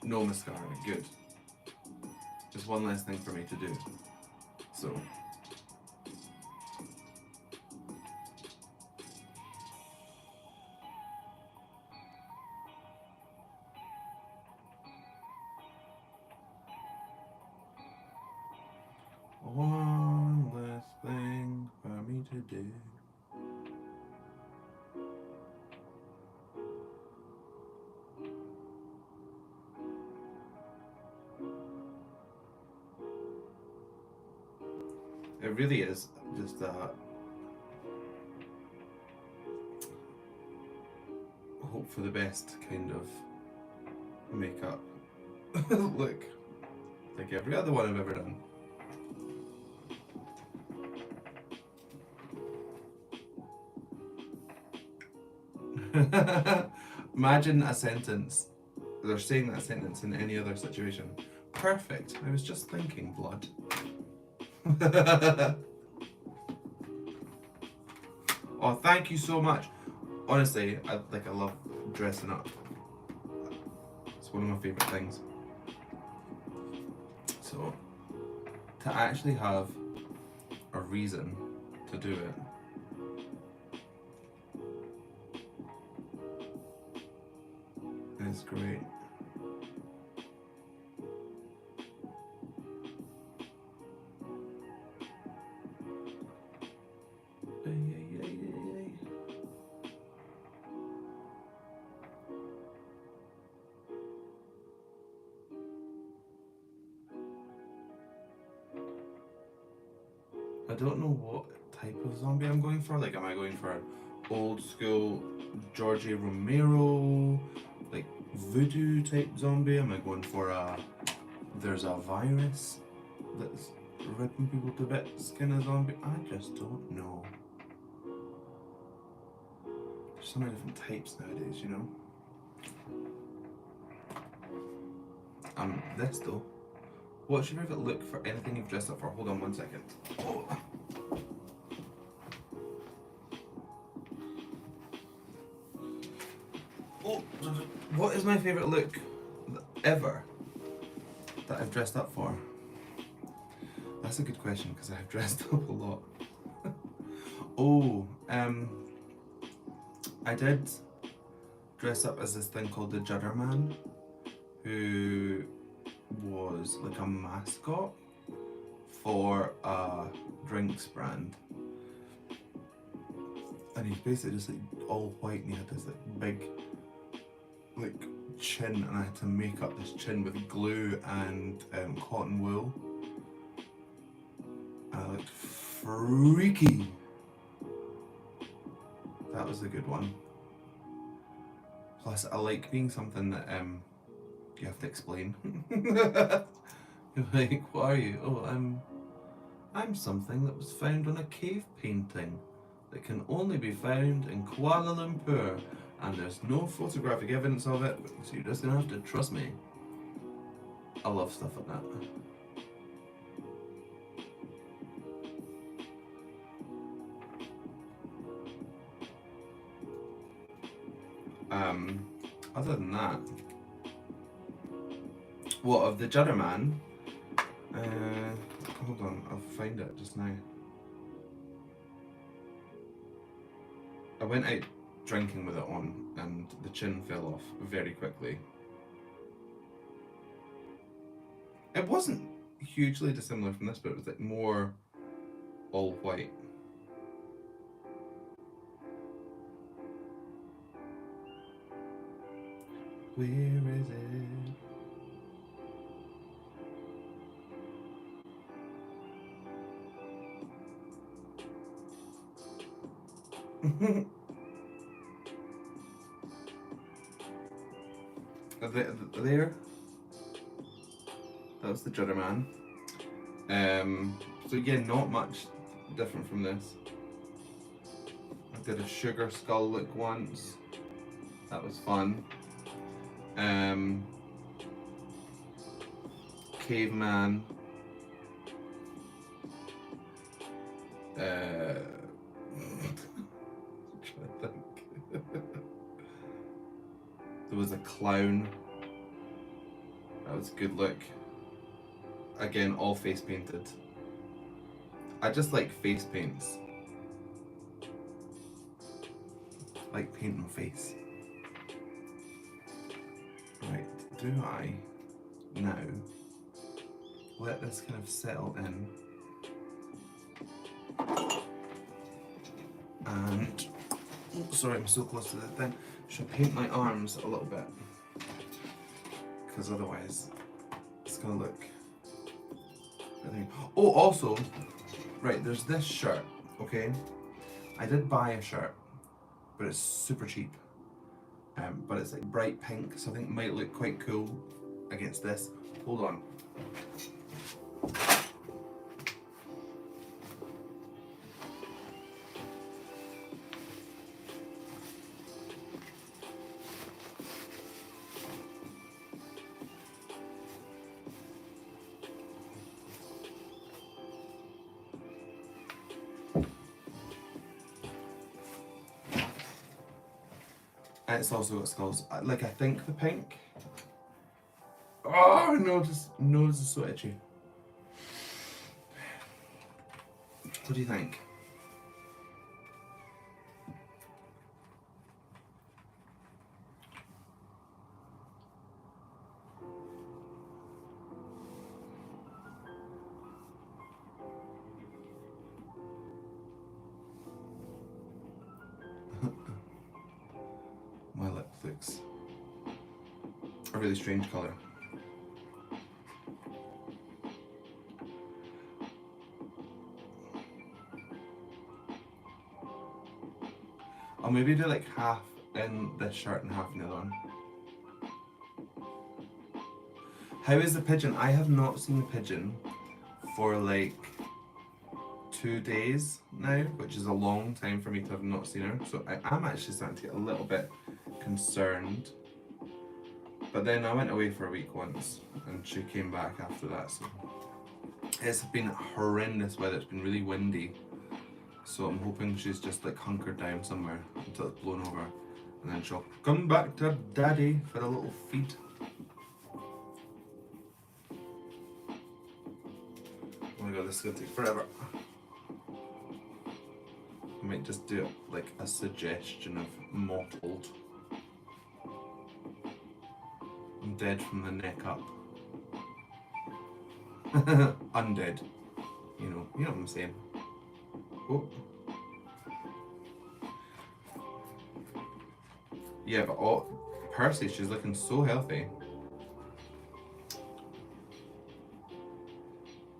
No mascara, good. Just one less thing for me to do. So. One less thing for me to do. It really is just hope for the best kind of makeup look, like every other one I've ever done. Imagine a sentence. They're saying that sentence in any other situation. Perfect. I was just thinking, blood. Oh, thank you so much. Honestly, I love dressing up. It's one of my favorite things. So, to actually have a reason to do it. It's great. I don't know what type of zombie I'm going for. Like, am I going for old school George Romero, like voodoo type zombie? Am I going for there's a virus that's ripping people to bits kind of zombie? I just don't know. There's so many different types nowadays, you know? This though. What's your favourite look for anything you've dressed up for? Hold on 1 second. Oh. Oh, what is my favourite look ever that I've dressed up for? That's a good question because I've dressed up a lot. Oh, I did dress up as this thing called the Judder Man, who was like a mascot for a drinks brand, and he's basically just like all white, and he had this like big like chin, and I had to make up this chin with glue and cotton wool, and I looked freaky. That was a good one. Plus I like being something that you have to explain. You're like, what are you? Oh, I'm something that was found on a cave painting that can only be found in Kuala Lumpur, and there's no photographic evidence of it, so you're just gonna have to trust me. I love stuff like that. Other than that, what of the Judder Man? Hold on, I'll find it just now. I went out drinking with it on, and the chin fell off very quickly. It wasn't hugely dissimilar from this, but it was like more all white. Where is it? There? That was the Judder Man. So again, not much different from this. I did a sugar skull look once. That was fun. Caveman. Trying to think. There was a clown. That was a good look. Again, all face painted. I just like face paints. Like painting my face. Right, do I now let this kind of settle in? And, oh, sorry, I'm so close to the thing. Should I paint my arms a little bit? Because otherwise, it's gonna look. I think. Oh, also, right, there's this shirt, okay? I did buy a shirt, but it's super cheap. But it's like bright pink, so I think it might look quite cool against this. Hold on. And it's also got skulls. Like, I think the pink. Oh, nose is so itchy. What do you think? My lip looks a really strange colour. I'll maybe do like half in this shirt and half in the other one. How is the pigeon? I have not seen the pigeon for like 2 days now, which is a long time for me to have not seen her. So I am actually starting to get a little bit concerned. But then I went away for a week once and she came back after that. So it's been horrendous weather. It's been really windy. So I'm hoping she's just like hunkered down somewhere until it's blown over. And then she'll come back to daddy for a little feed. Oh my god, this is gonna take forever. I might just do like a suggestion of mottled. I'm dead from the neck up. Undead. You know what I'm saying. Oh. Yeah, but Percy, she's looking so healthy.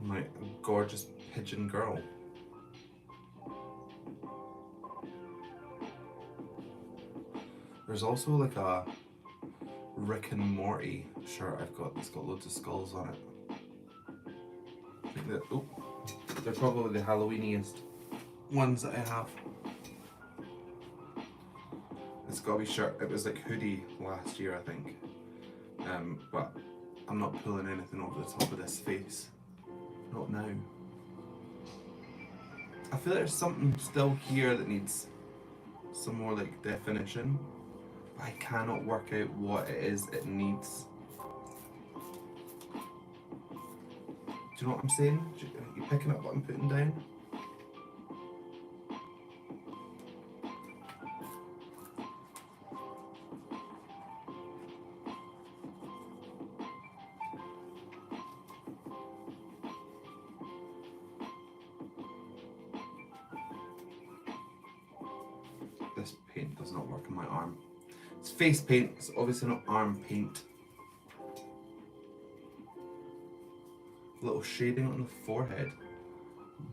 My gorgeous pigeon girl. There's also like a Rick and Morty shirt I've got that's got loads of skulls on it. I think that, oh, they're probably the Halloweeniest ones that I have. It's got to be shirt. It was like hoodie last year, I think. But I'm not pulling anything over the top of this face. Not now. I feel like there's something still here that needs some more like definition. But I cannot work out what it is it needs. Do you know what I'm saying? Are you picking up what I'm putting down? This paint does not work on my arm. It's face paint, it's obviously not arm paint. A little shading on the forehead.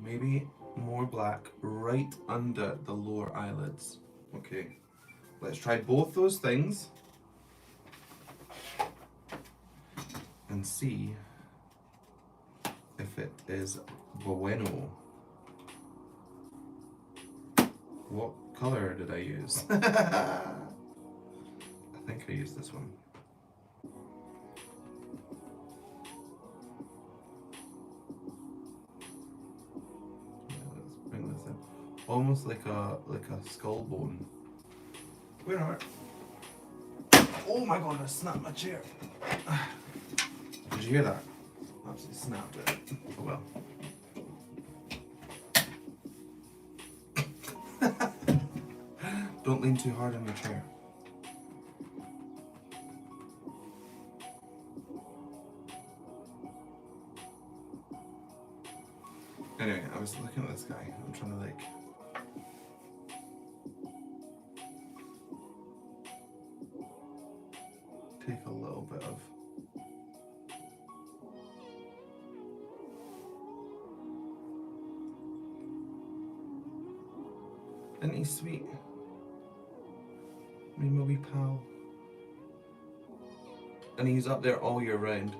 Maybe more black right under the lower eyelids. Okay, let's try both those things and see if it is bueno. What color did I use? I think I used this one. Yeah, let's bring this in. Almost like a skull bone. Where are it? Oh my god, I snapped my chair. Did you hear that? Absolutely snapped it. Oh well. Don't lean too hard on your chair. Anyway, I was looking at this guy. I'm trying to like... take a little bit of... Isn't he sweet? Me, my wee pal. And he's up there all year round.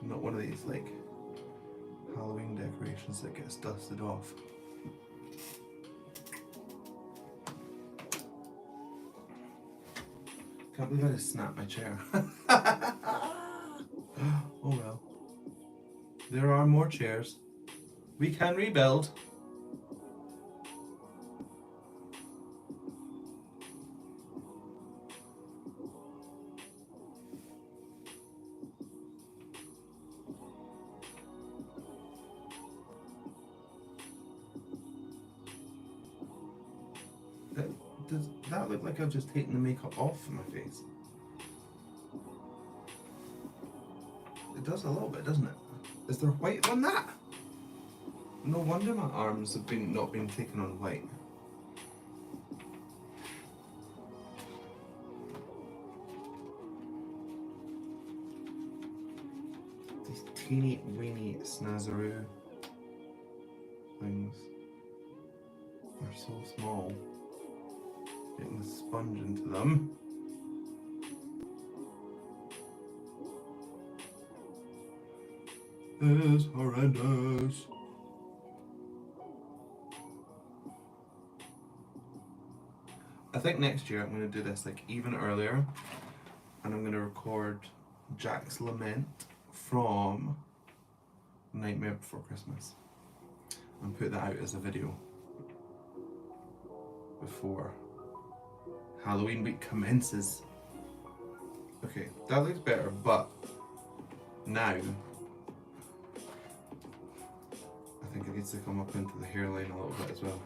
Not one of these like Halloween decorations that gets dusted off. Can't believe I just snapped my chair. Oh well. There are more chairs. We can rebuild. Does that look like I've just taken the makeup off from my face? It does a little bit, doesn't it? Is there white on that? No wonder my arms have not been taken on white. These teeny weeny snazaroo things are so small. Getting the sponge into them. Is horrendous. I think next year I'm going to do this like even earlier, and I'm going to record Jack's Lament from Nightmare Before Christmas and put that out as a video before Halloween week commences. Okay, that looks better, but now I think it needs to come up into the hairline a little bit as well.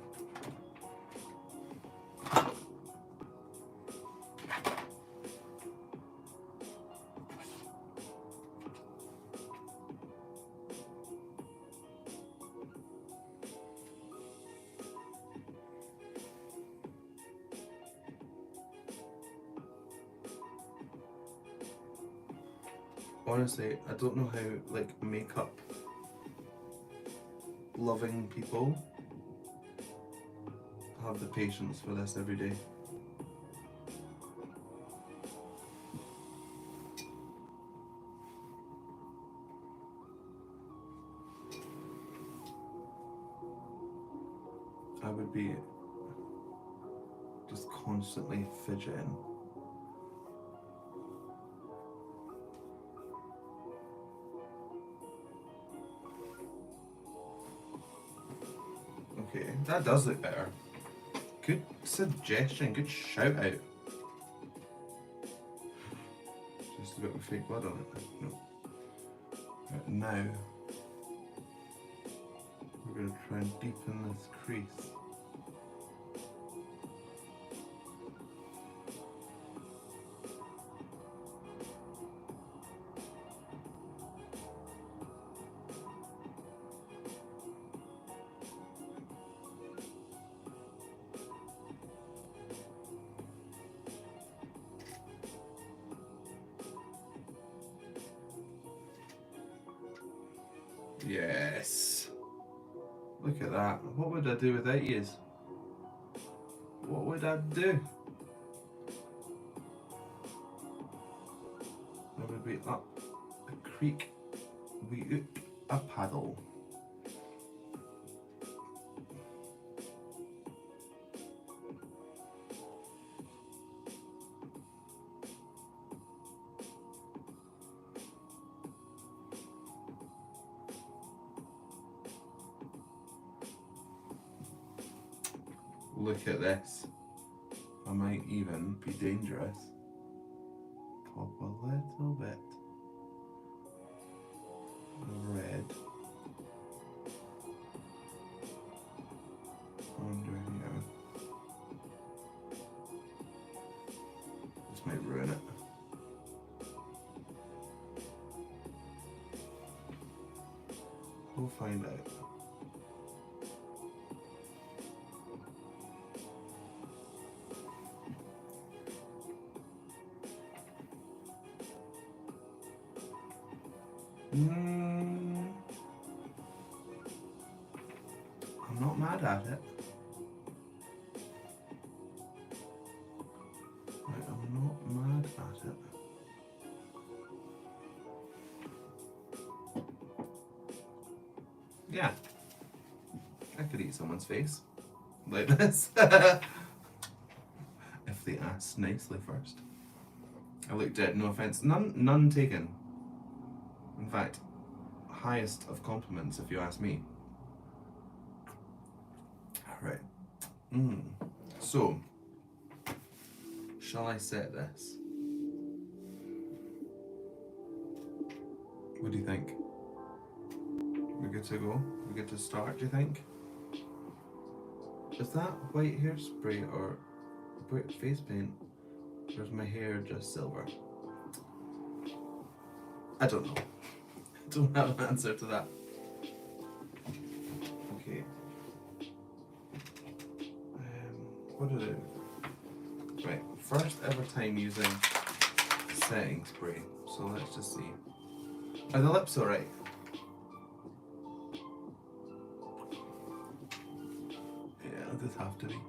Honestly, I don't know how like makeup loving people have the patience for this every day. I would be just constantly fidgeting. Okay, that does look better. Good suggestion, good shout out. Just a bit of fake blood on it. No. Right, now, we're going to try and deepen this crease. Yes. Look at that. What would I do without yous? What would I do? I would be up the creek, we oop a paddle. Look at this. I might even be dangerous. Pop a little bit of red under here. This might ruin it. We'll find out. I'm not mad at it. I'm not mad at it. Yeah. I could eat someone's face. Like this. If they asked nicely first. I looked at, no offense, none taken. In fact, highest of compliments if you ask me. Alright. So, shall I set this? What do you think? We're good to go? We're good to start, do you think? Is that white hairspray or white face paint? Or is my hair just silver? I don't know. I don't have an answer to that. Okay. What did I do? Right, first ever time using setting spray. So let's just see. Are the lips alright? Yeah, they'll just have to be.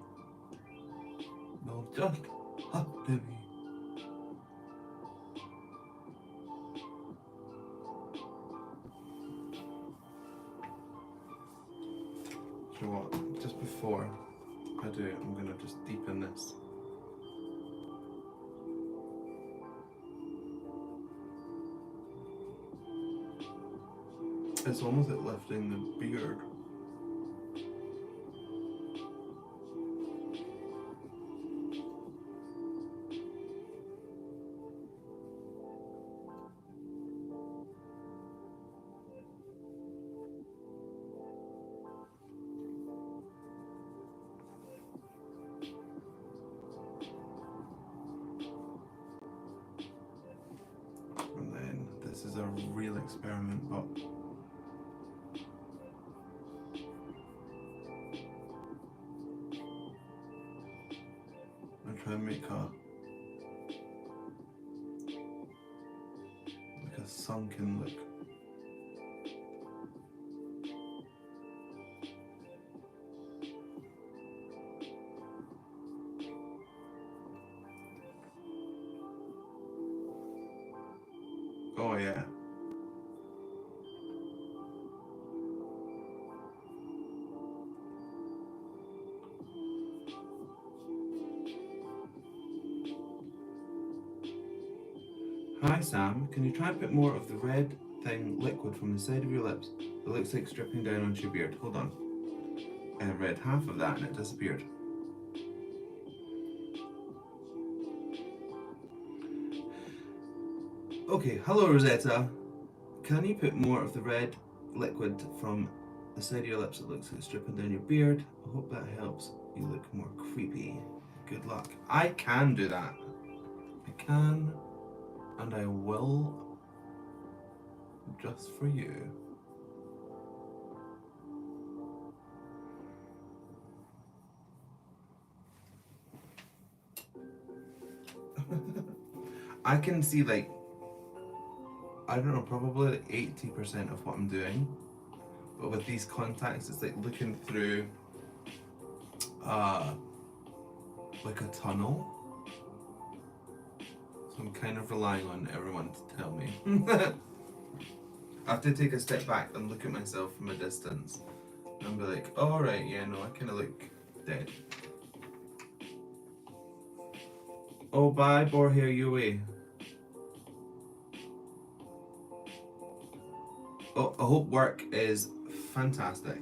They'll just have to be. So what? Just before I do it, I'm gonna just deepen this. It's almost like lifting the beard. And then this is a real experiment, but I'm trying to make a sunken look. Oh yeah. Hi Sam, can you try and put more of the red thing liquid from the side of your lips? It looks like dripping down onto your beard. Hold on. I read half of that and it disappeared. Okay, hello Rosetta. Can you put more of the red liquid from the side of your lips? It looks like it's dripping down your beard. I hope that helps you look more creepy. Good luck. I can do that. I can. And I will, just for you. I can see like, I don't know, probably like 80% of what I'm doing. But with these contacts, it's like looking through like a tunnel. I'm kind of relying on everyone to tell me. I have to take a step back and look at myself from a distance and be like, oh right, yeah, no, I kind of look dead. Oh, bye, Borhair, you away. Oh, I hope work is fantastic.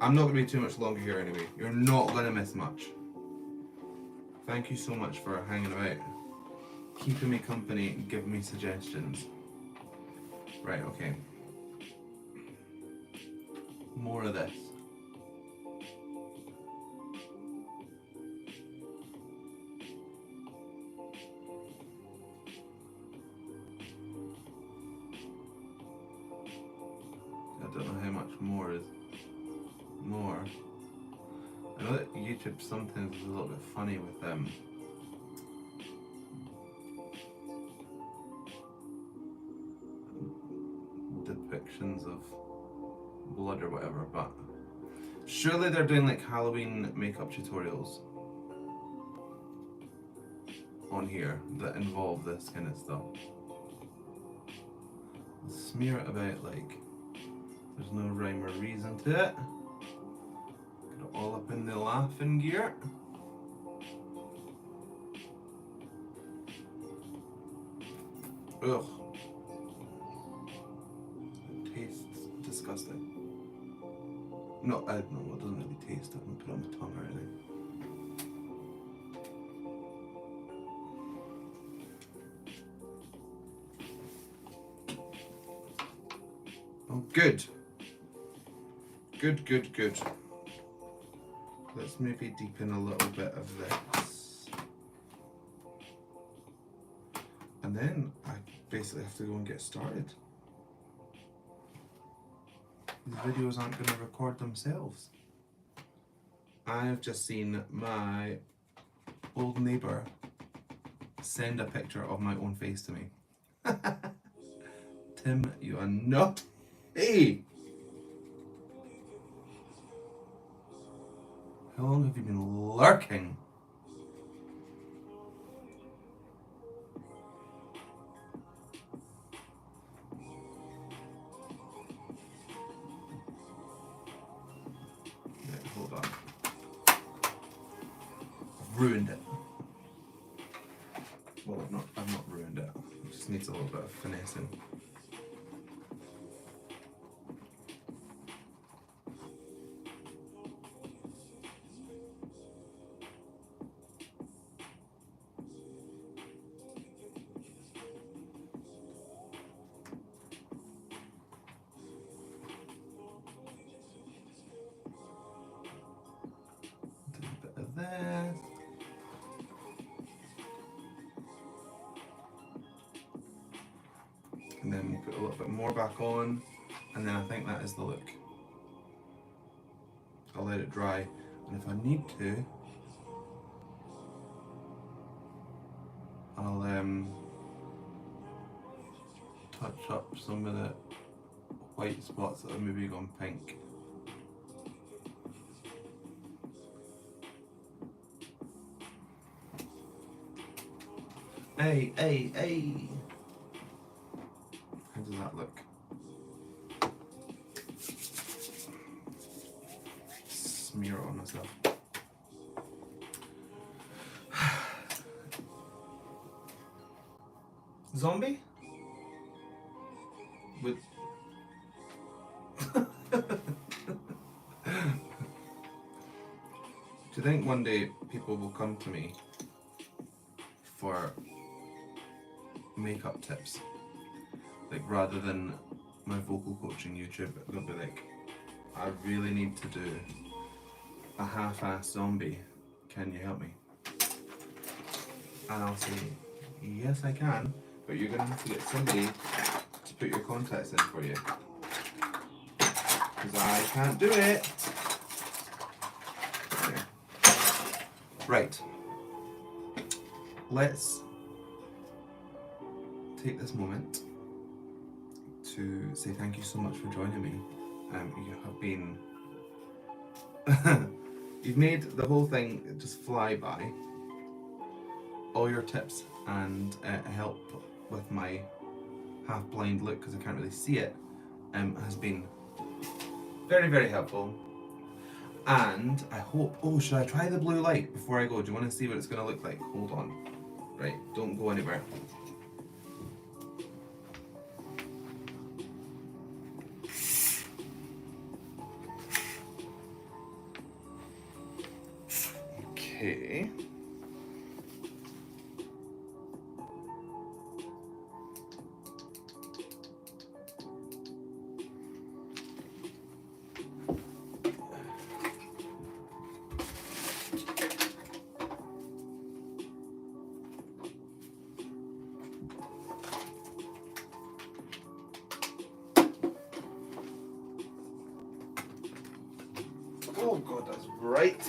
I'm not going to be too much longer here anyway. You're not going to miss much. Thank you so much for hanging about, keeping me company and giving me suggestions. Right, okay. More of this. I don't know how much more is more. I know that YouTube sometimes is a little bit funny with depictions of blood or whatever, but surely they're doing like Halloween makeup tutorials on here that involve this kind of stuff. Smear it about like there's no rhyme or reason to it. Get it all up in the laughing gear. Ugh. It tastes disgusting. No, it doesn't really taste. I haven't put it on my tongue or anything. Oh, good. Good. Let's maybe deepen a little bit of this. And then I basically have to go and get started. These videos aren't going to record themselves. I've just seen my old neighbour send a picture of my own face to me. Tim, you are not. Hey! How long have you been lurking? Right, hold on. I've ruined it. Well, I've not ruined it. It just needs a little bit of finessing. Do a bit of this. And then put a little bit more back on, and then I think that is the look. I'll let it dry, and if I need to, I'll touch up some of the white spots that have maybe gone pink. Hey! How does that look? Smear it on myself. Zombie? With... Do you think one day people will come to me for makeup tips? Like, rather than my vocal coaching YouTube, they'll be like, I really need to do a half-assed zombie. Can you help me? And I'll say, yes I can, but you're going to have to get somebody to put your contacts in for you. Because I can't do it. There. Right. Let's take this moment to say thank you so much for joining me. You have been... You've made the whole thing just fly by. All your tips and help with my half-blind look because I can't really see it, has been very, very helpful. And I hope, oh, should I try the blue light before I go? Do you want to see what it's going to look like? Hold on. Right, don't go anywhere. Okay. Oh god, that's bright.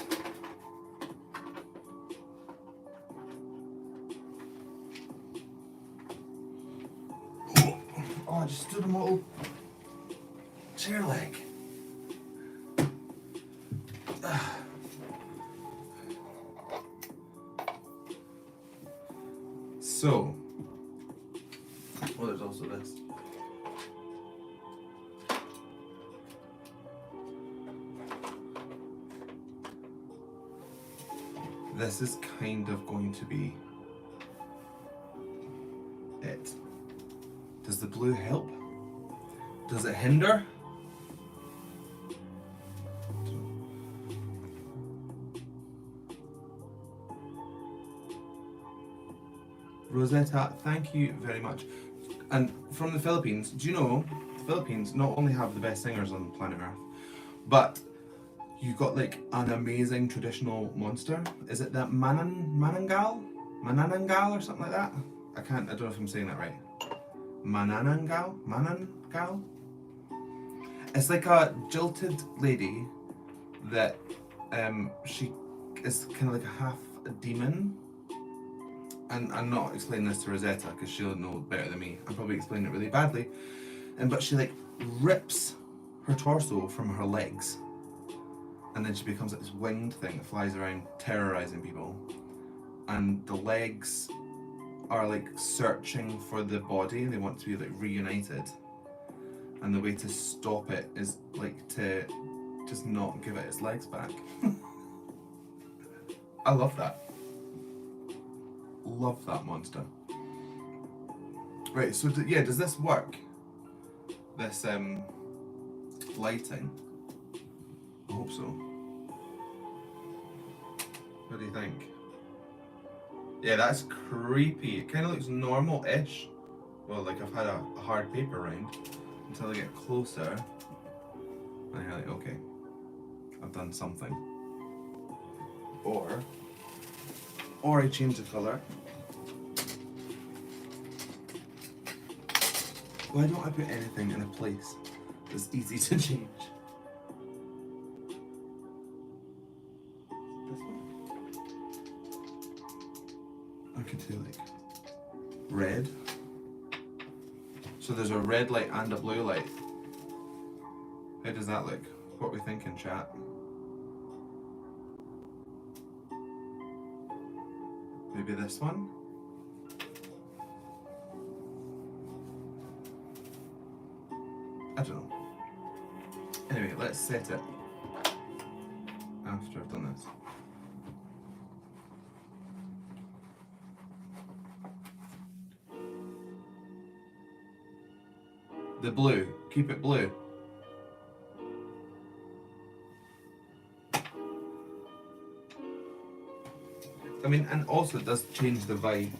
Oh, I just stood on my little chair leg. So, oh, there's also this. This is kind of going to be it. Does the blue help? Does it hinder? Rosetta, thank you very much. And from the Philippines, do you know, the Philippines not only have the best singers on planet Earth, but you've got like an amazing traditional monster. Is it that Manananggal or something like that? I don't know if I'm saying that right. Manananggal? It's like a jilted lady that she is kind of like a half a demon. And I'm not explaining this to Rosetta because she'll know better than me. I'm probably explaining it really badly. But she like rips her torso from her legs. And then she becomes like this winged thing that flies around terrorizing people. And the legs are like searching for the body and they want to be like reunited. And the way to stop it is like to just not give it its legs back. I love that. Love that monster. Right, so does this work? This lighting? I hope so. What do you think? Yeah, that's creepy. It kind of looks normal-ish. Well, like I've had a hard paper round until I get closer. And you're like, okay, I've done something. Or I change the colour. Why don't I put anything in a place that's easy to change? This one? I could do like red. So there's a red light and a blue light. How does that look? What are we thinking, chat? Maybe this one? I don't know. Anyway, let's set it after I've done this. The blue. Keep it blue. I mean, and also it does change the vibe.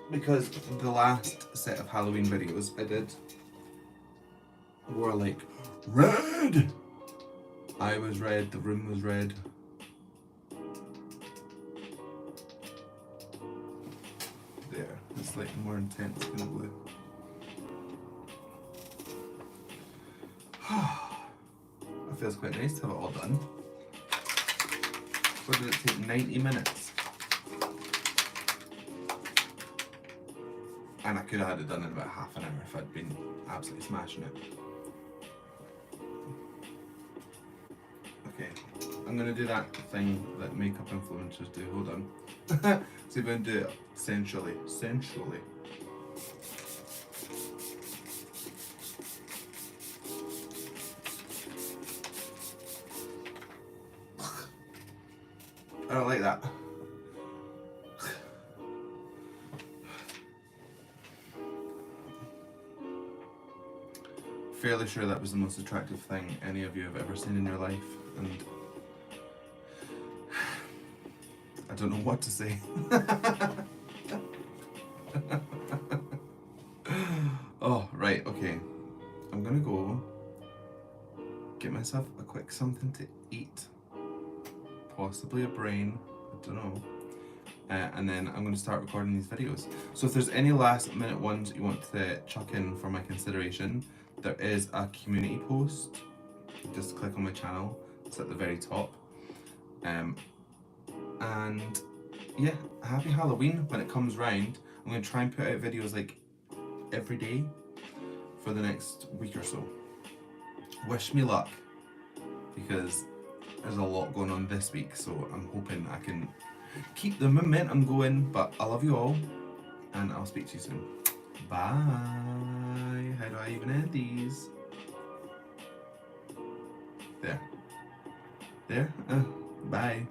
Because the last set of Halloween videos I did were like, red! I was red, the room was red. There, it's like more intense kind of blue. That feels quite nice to have it all done. What did it take? 90 minutes? And I could have had it done in about half an hour if I'd been absolutely smashing it. Okay, I'm gonna do that thing that makeup influencers do. Hold on. See if I can do it sensually. Sensually. I don't like that. Fairly sure that was the most attractive thing any of you have ever seen in your life, and I don't know what to say. Oh, right, okay. I'm gonna go get myself a quick something to eat. Possibly a brain, I don't know. And then I'm going to start recording these videos. So if there's any last minute ones you want to chuck in for my consideration, there is a community post. Just click on my channel, it's at the very top. And yeah, happy Halloween when it comes round. I'm going to try and put out videos like every day for the next week or so. Wish me luck, because there's a lot going on this week, so I'm hoping I can keep the momentum going. But I love you all, and I'll speak to you soon. Bye. How do I even end these? There. There? Bye.